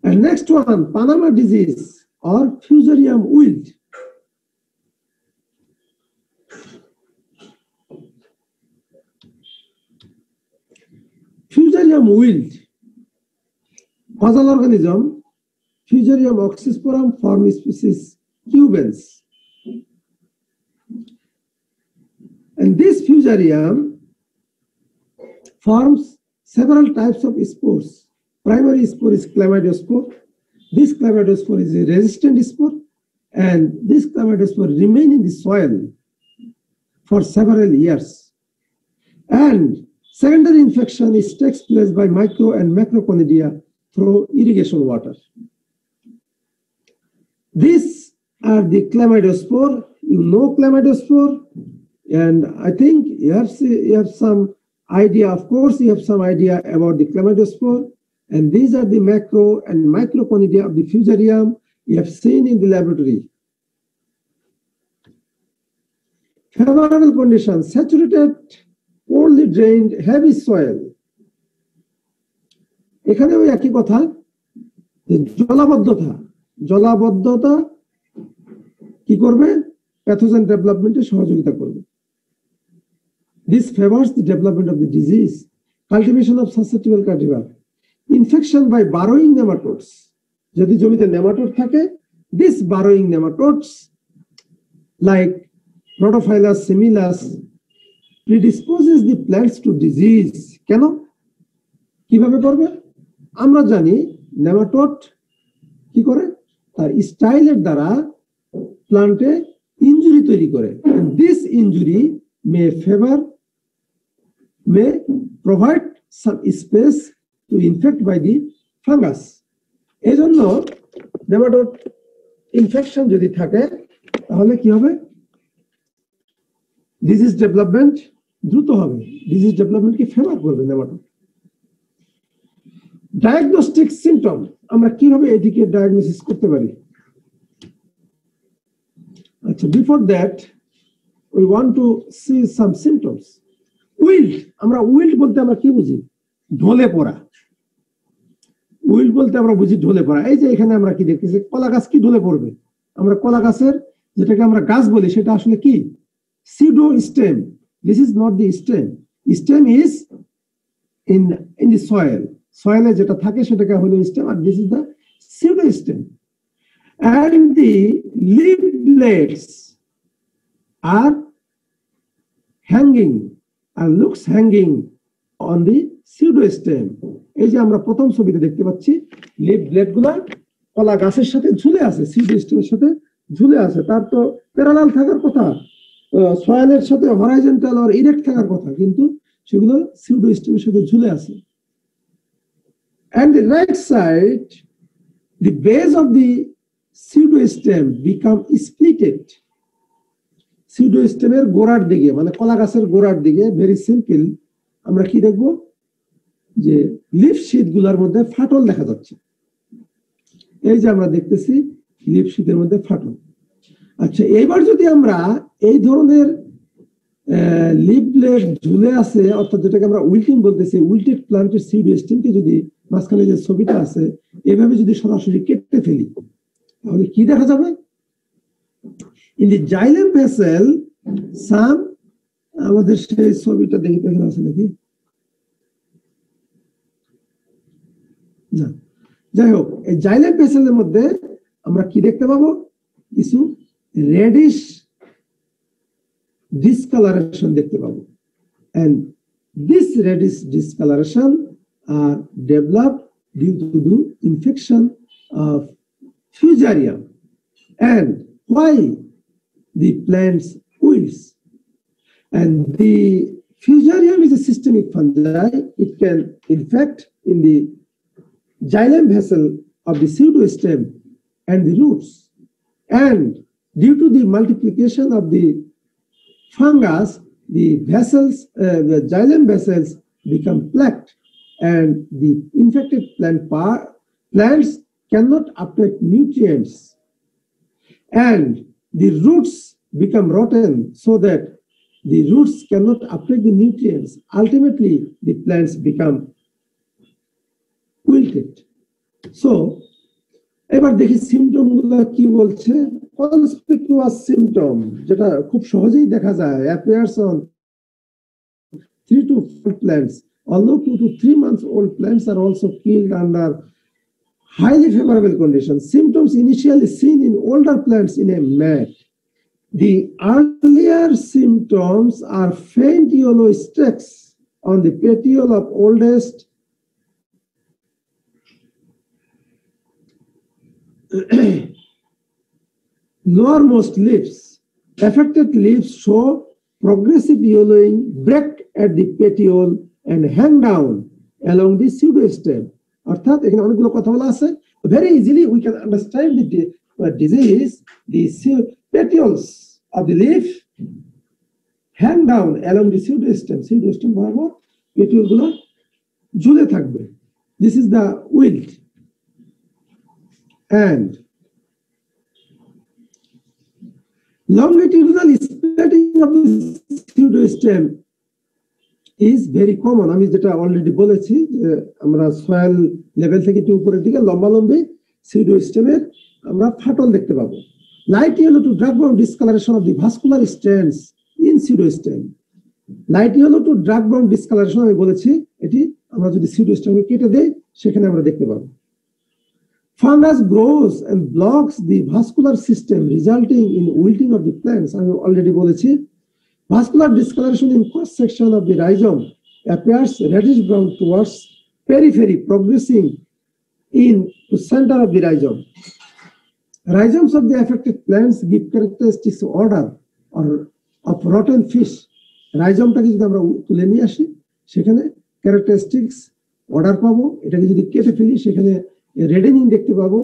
And next one, Panama disease or fusarium wilt. Fusarium wilt, causal organism, Fusarium oxysporum form species cubens. And this fusarium forms several types of spores. Primary spore is chlamydospore. This chlamydospore is a resistant spore, and this chlamydospore remain in the soil for several years. And secondary infection takes place by micro and macroconidia through irrigation water. These are the chlamydospore. You know chlamydospore, and I think you have some idea. Of course, you have some idea about the chlamydospore. And these are the macro and microconidia of the fusarium you have seen in the laboratory. Favorable conditions: saturated, poorly drained, heavy soil. এখানে ওই একই কথা, জলাবদ্ধতা কি করবে? Pathogen ডেভেলপমেন্টে সহযোগিতা করবে। This favors the development of the disease. Cultivation of susceptible cultivar. Infection by burrowing nematodes. যদি জমিতে নেমাটোড থাকে, this burrowing nematodes like Rhodophilus similus predisposes the plants to disease. কেন? কিভাবে করবে? আমরা জানি নেমাটোড কি করে? তার স্টাইলের দ্বারা প্লান্টে ইনজুরি তৈরি করে। This injury may provide some space to infect by the fungus. এই জন্য নেমাটোড ইনফেকশন যদি থাকে তাহলে কি হবে? ডিজিজ ডেভেলপমেন্ট দ্রুত হবে, ডিজিজ ডেভেলপমেন্টকে ফেভার করবে নেমাটোড। ডায়াগনস্টিক সিম্পটম, আমরা কিভাবে এটিকে ডায়াগনোসিস করতে পারি? আচ্ছা, before that we want to see some symptoms. Wilt, আমরা উইল্ট বলতে আমরা কি বুঝি? ঢলে পড়া। উইল্ট বলতে আমরা বুঝি ঢলে পড়া। এই যে এখানে আমরা কি দেখতেছি, কলা গাছ কি ঢলে পড়বে? আমরা কলা গাছের যেটাকে আমরা গাছ বলি সেটা আসলে কি? pseudo stem. This is not the stem. Stem is in the soil. Soil এ যেটা থাকে সেটাকে হলো stem, R this is the pseudo stem. And the leaflets are hanging and looks hanging on the pseudo stem. এই যে আমরা প্রথম ছবিতে দেখতে পাচ্ছি লিফ ব্লেড গুলা কলা গাছের সাথে ঝুলে আছে, pseudo stem এর সাথে ঝুলে আছে। তার তো প্যারালাল থাকার কথা, সয়েলের সাথে হরাইজন্টাল আর ইরেক্ট থাকার কথা, কিন্তু সেগুলো pseudo stem এর সাথে ঝুলে আছে। And the right side, the base of the pseudo stem become splitted. pseudo stem এর গোড়ার দিকে, মানে কলা গাছের গোড়ার দিকে, ভেরি সিম্পল, আমরা কি দেখবো? যে লিফ শীট গুলার মধ্যে ফাটল দেখা যাচ্ছে। এই যে আমরা দেখতেছি লিফ শীটের মধ্যে ফাটল। আচ্ছা, এবার যদি আমরা এই ধরনের লিফলেট ঝুলে আছে, অর্থাৎ যেটাকে আমরা উইল্টিং বলতেছি, উইল্টেড প্লান্টের সিড স্টেমকে যদি মাঝখানে যে ছবিটা আছে এভাবে যদি সরাসরি কেটে ফেলি তাহলে কি দেখা যাবে? ইন দি জাইলেম ভেসেল সাম, আমাদের সেই ছবিটা দেখতে আছে নাকি? না, যাই হোক, এই জাইলেম ভেসেলের মধ্যে আমরা কি দেখতে পাবো? কিছু রেডিশ ডিসকালারেশন দেখতে পাবো। And this reddish discoloration are developed due to the infection of Fusarium. And why the plants wilts? And the Fusarium is a systemic fungi. It can infect in the xylem vessel of the pseudostem and the roots. And due to the multiplication of the fungus, the vessels, the xylem vessels become plaqued, and the infected plants cannot uptake nutrients, and the roots become rotten so that the roots cannot uptake the nutrients. Ultimately, the plants become wilted. So, এবার দেখি symptom গুলো কি বলছে। Conspicuous symptom যেটা খুব সহজেই দেখা যায়, appears on 3 to 4 plants. Although 2 to 3 months old plants are also killed under highly favorable conditions. Symptoms initially seen in older plants in a mat. The earlier symptoms are faint yellow streaks on the petiole of oldest lowermost leaves. Affected leaves show progressive yellowing, break at the petiole and hang down along the pseudostem. অর্থাৎ এখানে অনেকগুলো কথা বলা আছে। Very easily we can understand the disease. The petioles of the leaf hang down along the pseudostem. Pseudostem বরাবর petiole গুলো ঝুলে থাকবে. This is the wilt. And longitudinal spreading of the pseudostem is very common. আমি যেটা already বলেছি যে আমরা soil level থেকে একটু উপরের দিকে লম্বালম্বি pseudostem-এর আমরা ফাটল দেখতে পাবো। Light yellow to dark brown discoloration of the vascular strands in pseudostem. Light yellow to dark brown discoloration আমি বলেছি, এটি আমরা যদি pseudostem-কে কেটে দেই সেখানে আমরা দেখতে পাবো। Fungus grows and blocks the vascular system, resulting in wilting of the plants. I have already বলেছি। Vascular discoloration in cross section of the rhizome appears reddish brown towards periphery, progressing in to center of the rhizome. Rhizomes of the affected plants give characteristics odor or of rotten fish. Rhizome-টাকে যদি আমরা তুলে নিয়ে আসি সেখানে characteristics odor পাবো। এটাকে যদি কেটে ফেলি সেখানে reddening দেখতে পাবো,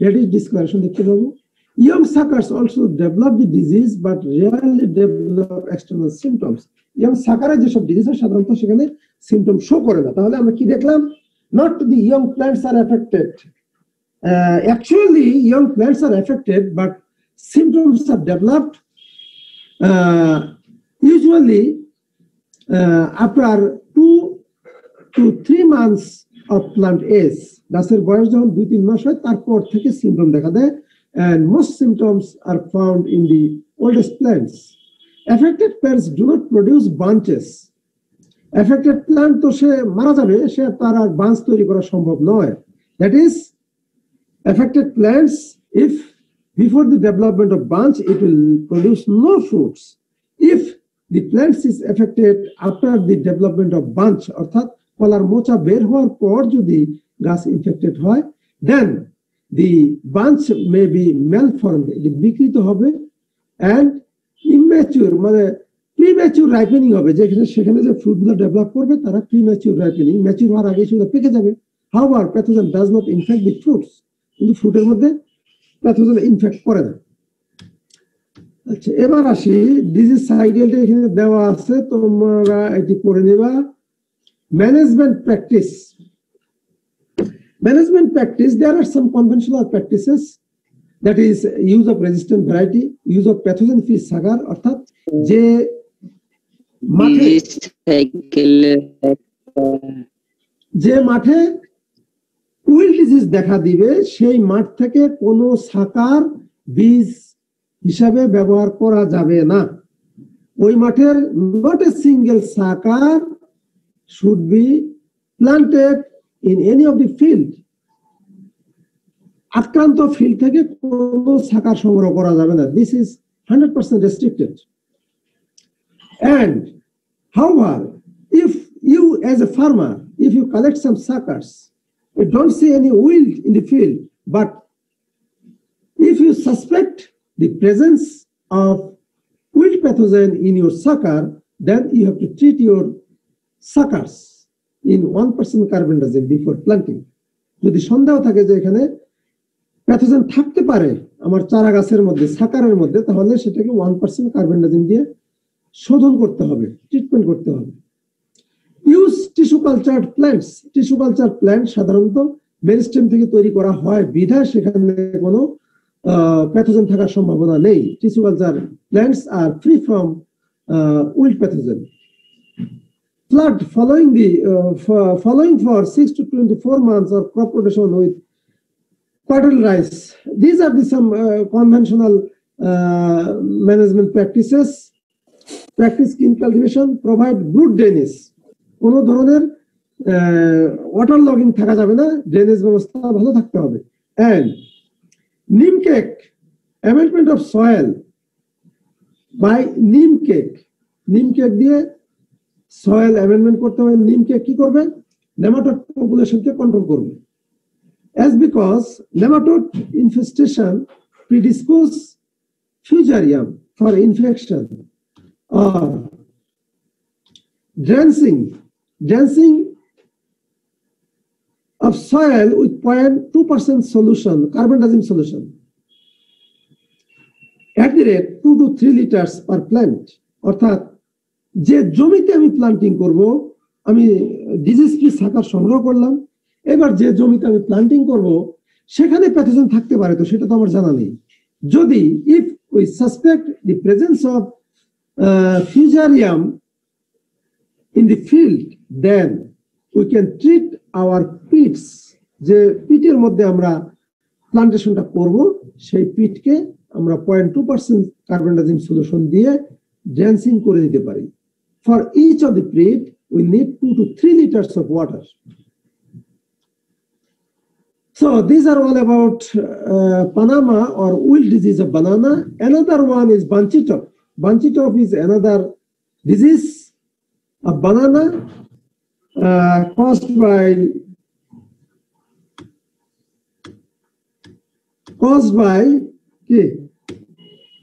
reddish discoloration দেখতে পাবো। Young suckers also develop the disease but rarely develop external symptoms. Young suckers যেসব ডিজিজ হয় সাধারণত সেখানে সিমটম শো করে না। তাহলে আমরা কি দেখলাম? Not the young plants are affected. Actually, young plants are affected, but symptoms are developed usually after 2 to 3 months of plant age. গাছের বয়স যখন 2-3 মাস হয় তারপর থেকে সিমটম দেখা দেয়, and most symptoms are found in the oldest plants. Affected plants do not produce bunches. Affected plant তো সে মারা যাবে, সে তার আর বাঞ্চ তৈরি করা সম্ভব নয়। That is, affected plants, if before the development of bunch, it will produce no fruits. If the plants is affected after the development of bunch, অর্থাৎ কলার মোচা বের হওয়ার পর যদি গাছ ইনফেক্টেড হয়, then the bunch may be malformed, এটি বিকৃত হবে, and immature মানে প্রিম্যাচিউর রাইপেনিং হবে, যেখানে সেখানে যে ফ্রুটগুলো ডেভেলপ করবে তারা প্রিম্যাচিউর রাইপেনিং, ম্যাচিউর হওয়ার আগে সেগুলো পেকে যাবে। However, pathogen does not infect the fruits. কিন্তু ফ্রুটের মধ্যে প্যাথোজেন ইনফেক্ট করে না। আচ্ছা, এবার আসি ডিজিজ সাইকেলটা এখানে দেওয়া আছে, তোমরা এটি পড়ে নেবা। Management practice. Management practice, there are some conventional practices, that is use of resistant variety, use of pathogen free sucker, অর্থাৎ যে মাঠে উইল ডিজিজ দেখা দিবে সেই মাঠ থেকে কোনো সাকার বীজ হিসাবে ব্যবহার করা যাবে না। ওই মাঠের not a single sucker should be planted in any of the field. আক্রান্ত ফিল্ড থেকে কোনো সাকার সংগ্রহ করা যাবে না। This is 100% restricted. And However, if you as a farmer, if you collect some suckers, you don't see any wilt in the field, but if you suspect the presence of wilt pathogen in your sucker, then you have to treat your suckers in 1% carbendazim before planting. যদি সন্দেহ থাকে যে এখানে pathogen থাকতে পারে আমার চারা গাছের মধ্যে সাকারের মধ্যে, তাহলে সেটাকে 1% কার্বনডাজিম দিয়ে শোধন করতে হবে, ট্রিটমেন্ট করতে হবে। Use tissue culture plants. Tissue culture plant সাধারণত মেরিস্টেম থেকে তৈরি করা হয় বিধায় সেখানে কোনো প্যাথোজেন থাকার সম্ভাবনা নেই। Tissue culture plants are free from wilt pathogen. Flood following for 6 to 24 months of crop rotation with quarterly rice. These are some conventional management practices. Practice in cultivation, provide good drainage. কোনো ধরনের water logging থাকা যাবে না, drainage ব্যবস্থা ভালো থাকতে হবে। And neem cake, amendment of soil by neem cake. Neem cake দিয়ে soil amendment করতে হবে। neem cake কি করবে? nematode population কে কন্ট্রোল করবে। As because nematode infestation predispose fusarium for infection. Or drenching of soil with 0.2% solution, carbendazim solution, at the rate 2 to 3 liters per plant. অর্থাৎ যে জমিতে আমি প্লান্টিং করব, আমি ডিজিজ ফ্রি সাকার সংগ্রহ করলাম, এবার যে জমিতে আমি প্লান্টিং করব সেখানে প্যাথোজেন থাকতে পারে, তো সেটা তো আমার জানা নেই। যদি if we suspect the presence of fusarium in the field, then we can treat our pits. যে পিটের মধ্যে আমরা প্লান্টেশনটা করব, সেই পিটকে আমরা 0.2% কার্বনডাজিম সলিউশন দিয়ে ড্রেন্সিং করে দিতে পারি। For each of the pit, we need 2 to 3 liters of water. So these are all about Panama or wilt disease of banana. Another one is bunchy top. Bunchy top is another disease of banana caused by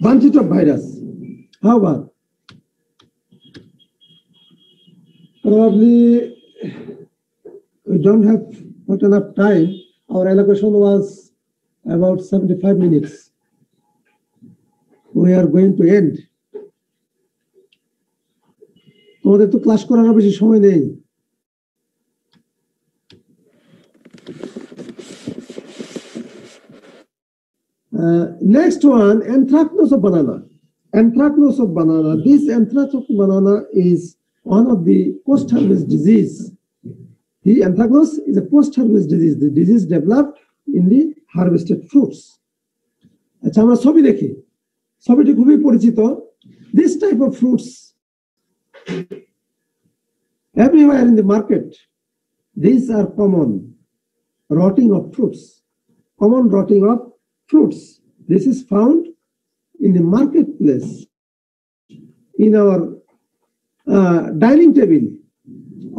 bunchy top virus. However, probably we don't have not enough time. Our allocation was about 75 minutes. We are going to end. তোমাদের তো class করার বেশি সময় নেই। Next one, anthracnose of banana. Anthracnose of banana. This anthracnose of banana is one of the post-harvest disease. The anthracnose is a post-harvest disease. The disease developed in the harvested fruits. আচ্ছা, আমরা ছবি দেখি, ছবিটি খুবই পরিচিত। This type of fruits everywhere in the market. These are common rotting of fruits. Common rotting of fruits. This is found in the marketplace, in our dining table,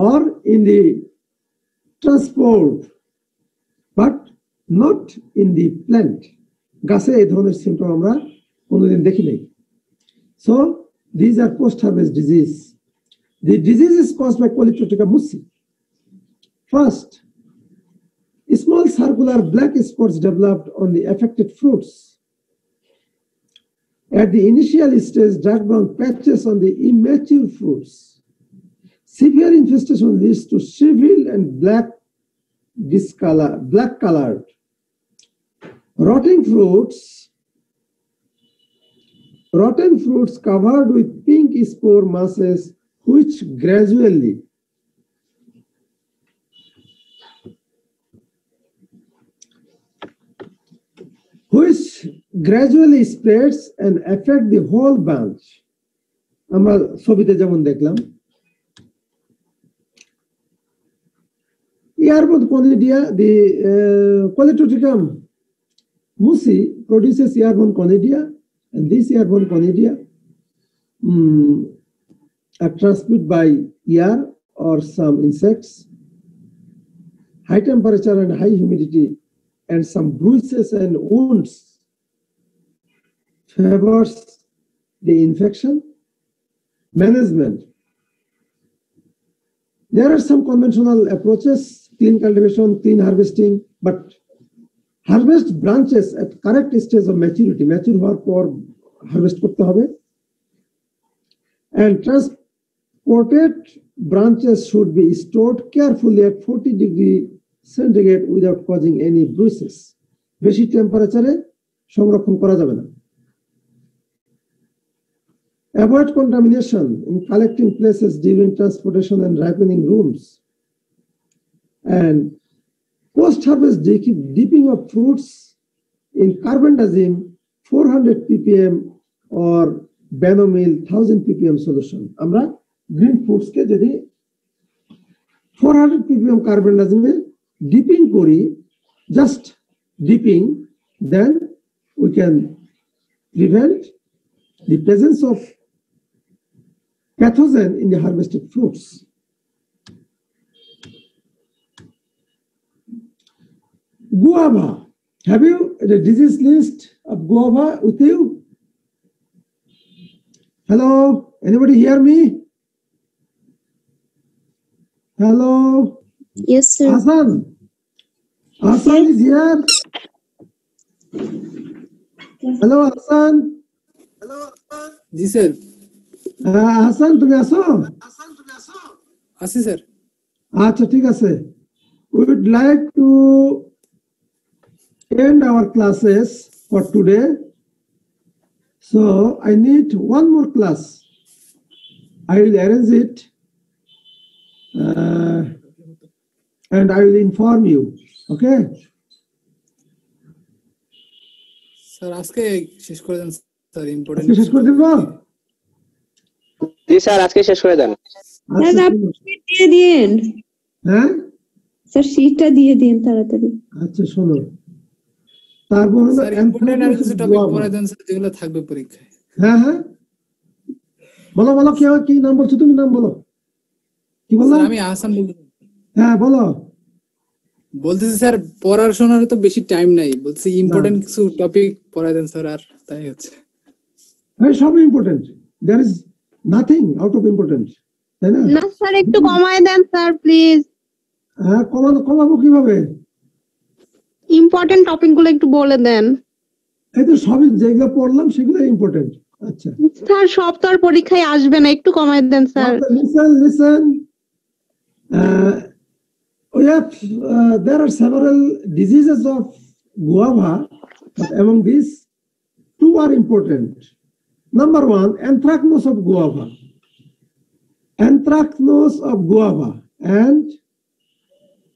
or in the transport, but not in the plant. গাছে এই ধরনের symptom আমরা কোনোদিন দেখি নাই। So these are post-harvest disease. The disease is caused by Polyptycha musci. First, small circular black spots developed on the affected fruits. At the initial stage, dark brown patches on the immature fruits. Severe infestation leads to shriveled and black colored. Rotten fruits covered with pink spore masses which gradually spreads and affect the whole bunch. আমরা ছবিতে যেমন দেখলাম, airborne conidia, the Polyptycha musci produces airborne conidia, and this airborne conidia are transmitted by air or some insects. High temperature and high humidity and some bruises and wounds favors the infection management. There are some conventional approaches, clean cultivation, clean harvesting, but harvest branches at correct stage of maturity, mature হওয়ার পর harvest করতে হবে, and transported branches should be stored carefully at 40 degree centigrade without causing any bruises. বেশি টেম্পারেচারে সংরক্ষণ করা যাবে না. Avoid contamination in collecting places during transportation and ripening rooms. And post-harvest dipping of fruits in carbendazim 400 ppm or Benomil 1000 ppm solution. আমরা green fruits কে যদি 400 ppm carbendazim dipping করি, just dipping, then we can prevent the presence of pathogen in the harvested fruits. Guava. Have you the disease list of guava with you? Hello? Anybody hear me? Hello? Yes, sir. Hassan. Hassan is here. Hello, Hassan. G sir, Hassan, তুমি আছো? আছি sir. আচ্ছা, ঠিক আছে. We would like to end our classes for today. So I need one more class. I will arrange it and I will inform you. Okay? Sir আজকে শেষ করে দেন sir, important. আজকে শেষ করে দেব? জি স্যার, আজকে শেষ করে দেন। আচ্ছা, দিয়ে দিন হ্যাঁ? স্যার, শীটটা দিয়ে দিন তাড়াতাড়ি। আচ্ছা, শোনো। তারপর হলো স্যার ইম্পর্টেন্ট আর কিছু টপিক guava. পড়ে দেন স্যার, যেগুলো থাকবে পরীক্ষায়। হ্যাঁ, হ্যাঁ। বলো বলো, কি নাম বলছো তুমি? নাম বলো, কি বললো? স্যার আমি আহসান বলছি। হ্যাঁ, বলো। বলতেছি স্যার পড়াশোনার তো বেশি টাইম নাই, বলছি ইম্পর্টেন্ট কিছু টপিক পড়ে দেন স্যার, আর তাই হচ্ছে। হ্যাঁ, সব important, there is nothing out of important, তাই না? না স্যার, একটু কমায় দেন স্যার প্লিজ। হ্যাঁ, কমাবো কিভাবে? ইম্পর্টেন্ট টপিক গুলো একটু বলে দেন। এই তো সবই যেগুলো পড়লাম সেগুলো ইম্পর্টেন্ট। আচ্ছা স্যার, সব তো আর পরীক্ষায় আসবে না, একটু কমায় দেন sir. listen. There are several diseases of guava, but among these, two are important. Number one, anthracnose of guava. Anthracnose of guava and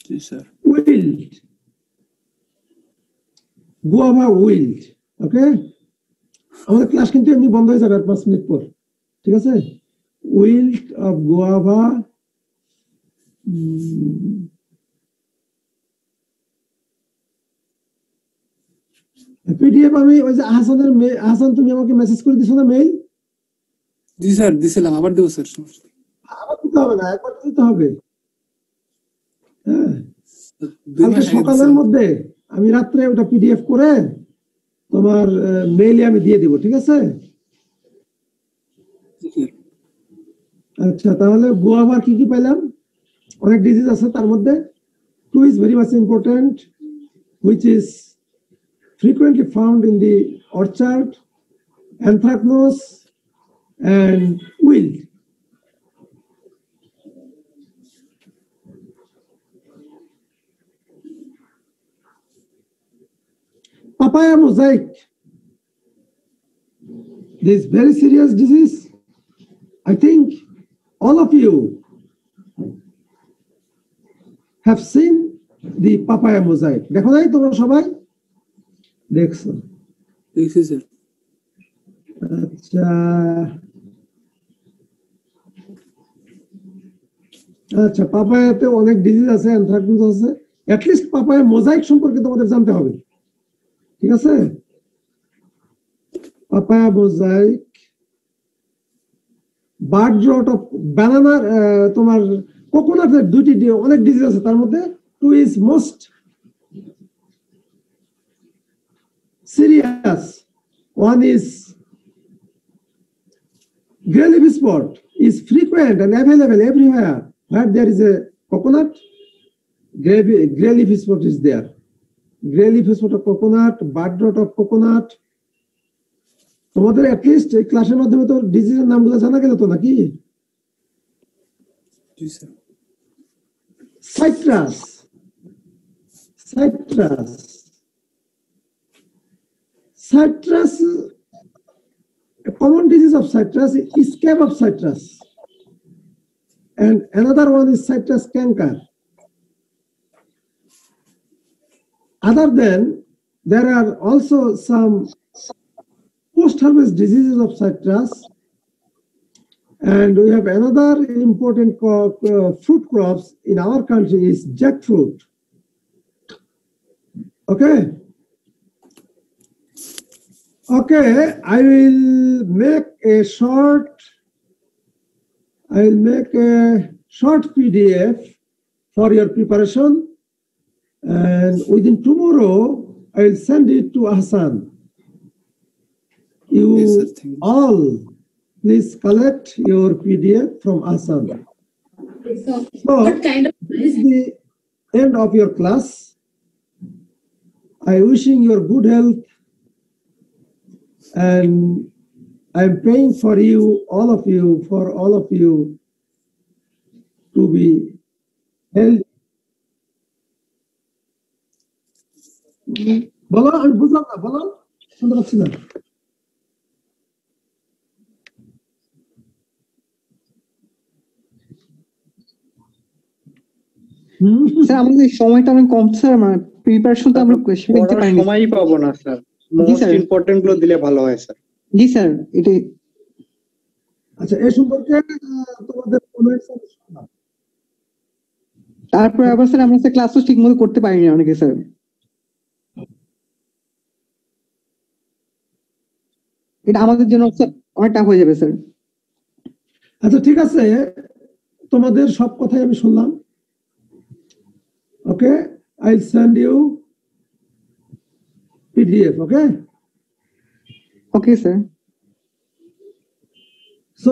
G sir. wilt. Guava wilt. Okay? আমাদের class কিন্তু এমনি বন্ধ হয়ে যাবে আর 5 মিনিট পর, ঠিক আছে? Wilt of guava. PDF আমি ওই যে আহসান তুমি আমাকে মেসেজ করে দিছো না মেইল? জি স্যার দিছিলাম, আবার দেবো স্যার। আবার দিতে হবে না, একবার দিতে হবে। হ্যাঁ, দুই কালকে মাস আগে সকালের দিছিলাম। মধ্যে আমি রাত্রে ওটা পিডিএফ করে তোমার মেইলে আমি দিয়ে দিব, ঠিক আছে? জি স্যার। আচ্ছা, তাহলে গুয়াভার কি কি পেলাম? অনেক ডিজিজ আছে, তার মধ্যে two is very much important, which is frequently found in the orchard: anthracnose and wilt. Papaya mosaic, this very serious disease. I think all of you have seen the papaya mosaic. দেখো নাই তোমরা সবাই? দেখছো? দেখছি sir. আচ্ছা আচ্ছা, পাপায়াতে অনেক disease আছে, অ্যানথ্রাকনোজ আছে। অ্যাট লিস্ট পাপায়া মোজাইক সম্পর্কে তোমাদের জানতে হবে, ঠিক আছে? Papaya mosaic, bird rot of banana, তোমার কোকোনাটের দুইটি অনেক ডিজিজ আছে, তার মধ্যে two is most serious. One is grey leaf spot is frequent and available everywhere where there is a coconut. Grey leaf spot is there. Grey leaf spot of coconut, bud rot of coconut. তোমাদের at least এই ক্লাসের মাধ্যমে তো ডিজিজের নামগুলো জানা গেল তো নাকি? জি sir. Citrus, citrus, citrus. A common disease of citrus is scab of citrus, and another one is citrus canker. Other than, there are also some post-harvest diseases of citrus, and we have another important fruit crops in our country is jackfruit. Okay. Okay, I will make a short PDF for your preparation, and within tomorrow I will send it to Ahsan. You Yes, sir, thank you. all please collect your PDF from Ahsan. So What kind of this is the end of your class. I wishing your good health, and I'm praying for you, all of you, to be healthy. বলো, আমি বুঝলাম না, বলো, শুনতে পাচ্ছি না। Sir আমাদের সময়টা অনেক কম স্যার, মানে প্রিপারেশন তো আমরা কোয়েশ্চেন দিতে পড়ার পারিনি। সময়ই পাবো না স্যার, জি মোস্ট স্যার। ইম্পর্টেন্ট গুলো দিলে ভালো হয় স্যার। জি স্যার, এটাই। আচ্ছা, এই সম্পর্কে তোমাদের কমেন্টস আমি শুনলাম। তারপরে আবার স্যার আমরা ক্লাসও ঠিক মতো করতে পারিনি অনেকে স্যার। এটা আমাদের জন্য স্যার অনেক টাফ হয়ে যাবে স্যার। আচ্ছা, ঠিক আছে, তোমাদের সব কথাই আমি শুনলাম। ওকে, I'll send you PDF, okay? Okay sir. So,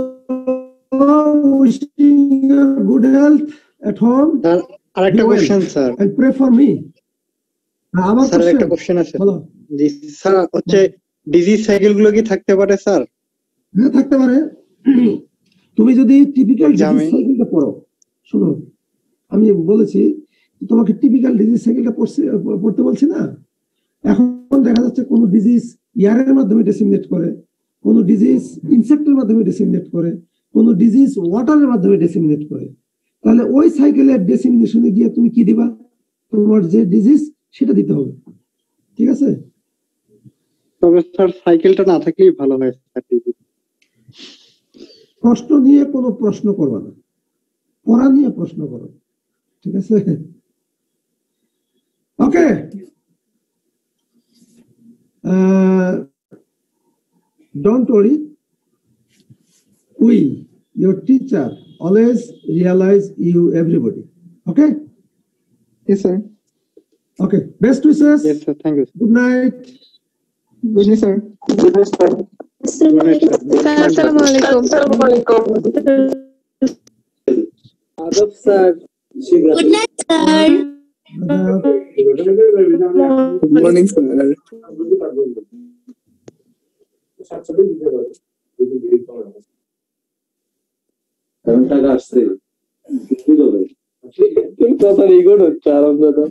wishing you good health at home. Sir আরেকটা Be well question sir. and pray for me. আমার স্যার একটা question, কোশ্চেন আছে। বলো। জি স্যার, হচ্ছে ডিজিজ সাইকেল গুলো কি থাকতে পারে স্যার? হ্যাঁ, থাকতে পারে। তুমি যদি টিপিক্যাল Exam ডিজিজ এ? সাইকেলটা পড়ো, শোনো, আমি বলেছি তোমাকে টিপিক্যাল ডিজিজ সাইকেলটা পড়তে বলছি না। এখন দেখা যাচ্ছে কোন ডিজিজ ইয়ারের মাধ্যমে ডিসিমিনেট করে, কোন ডিজিজ ইনসেক্টের মাধ্যমে ডিসিমিনেট করে, কোন ডিজিজ ওয়াটারের মাধ্যমে ডিসিমিনেট করে। তাহলে ওই সাইকেলের ডিসিমিনেশনে গিয়ে তুমি কি দিবা? তোমার যে ডিজিজ সেটা দিতে হবে, ঠিক আছে? তবে স্যার সাইকেলটা না থাকলেই ভালো হয় স্যার। প্রশ্ন নিয়ে কোনো প্রশ্ন করবা না, পড়া নিয়ে প্রশ্ন করো, ঠিক আছে? ওকে, don't worry, we, your teacher, always realize you everybody. Okay, Yes sir. okay, best wishes. Yes sir, thank you. Good night. Good night sir. Good night sir. Sir আসসালামু আলাইকুম। আদব sir. Good night, sir. Good morning sir. টাকা আসছে কথা record হচ্ছে আরাম দাদা।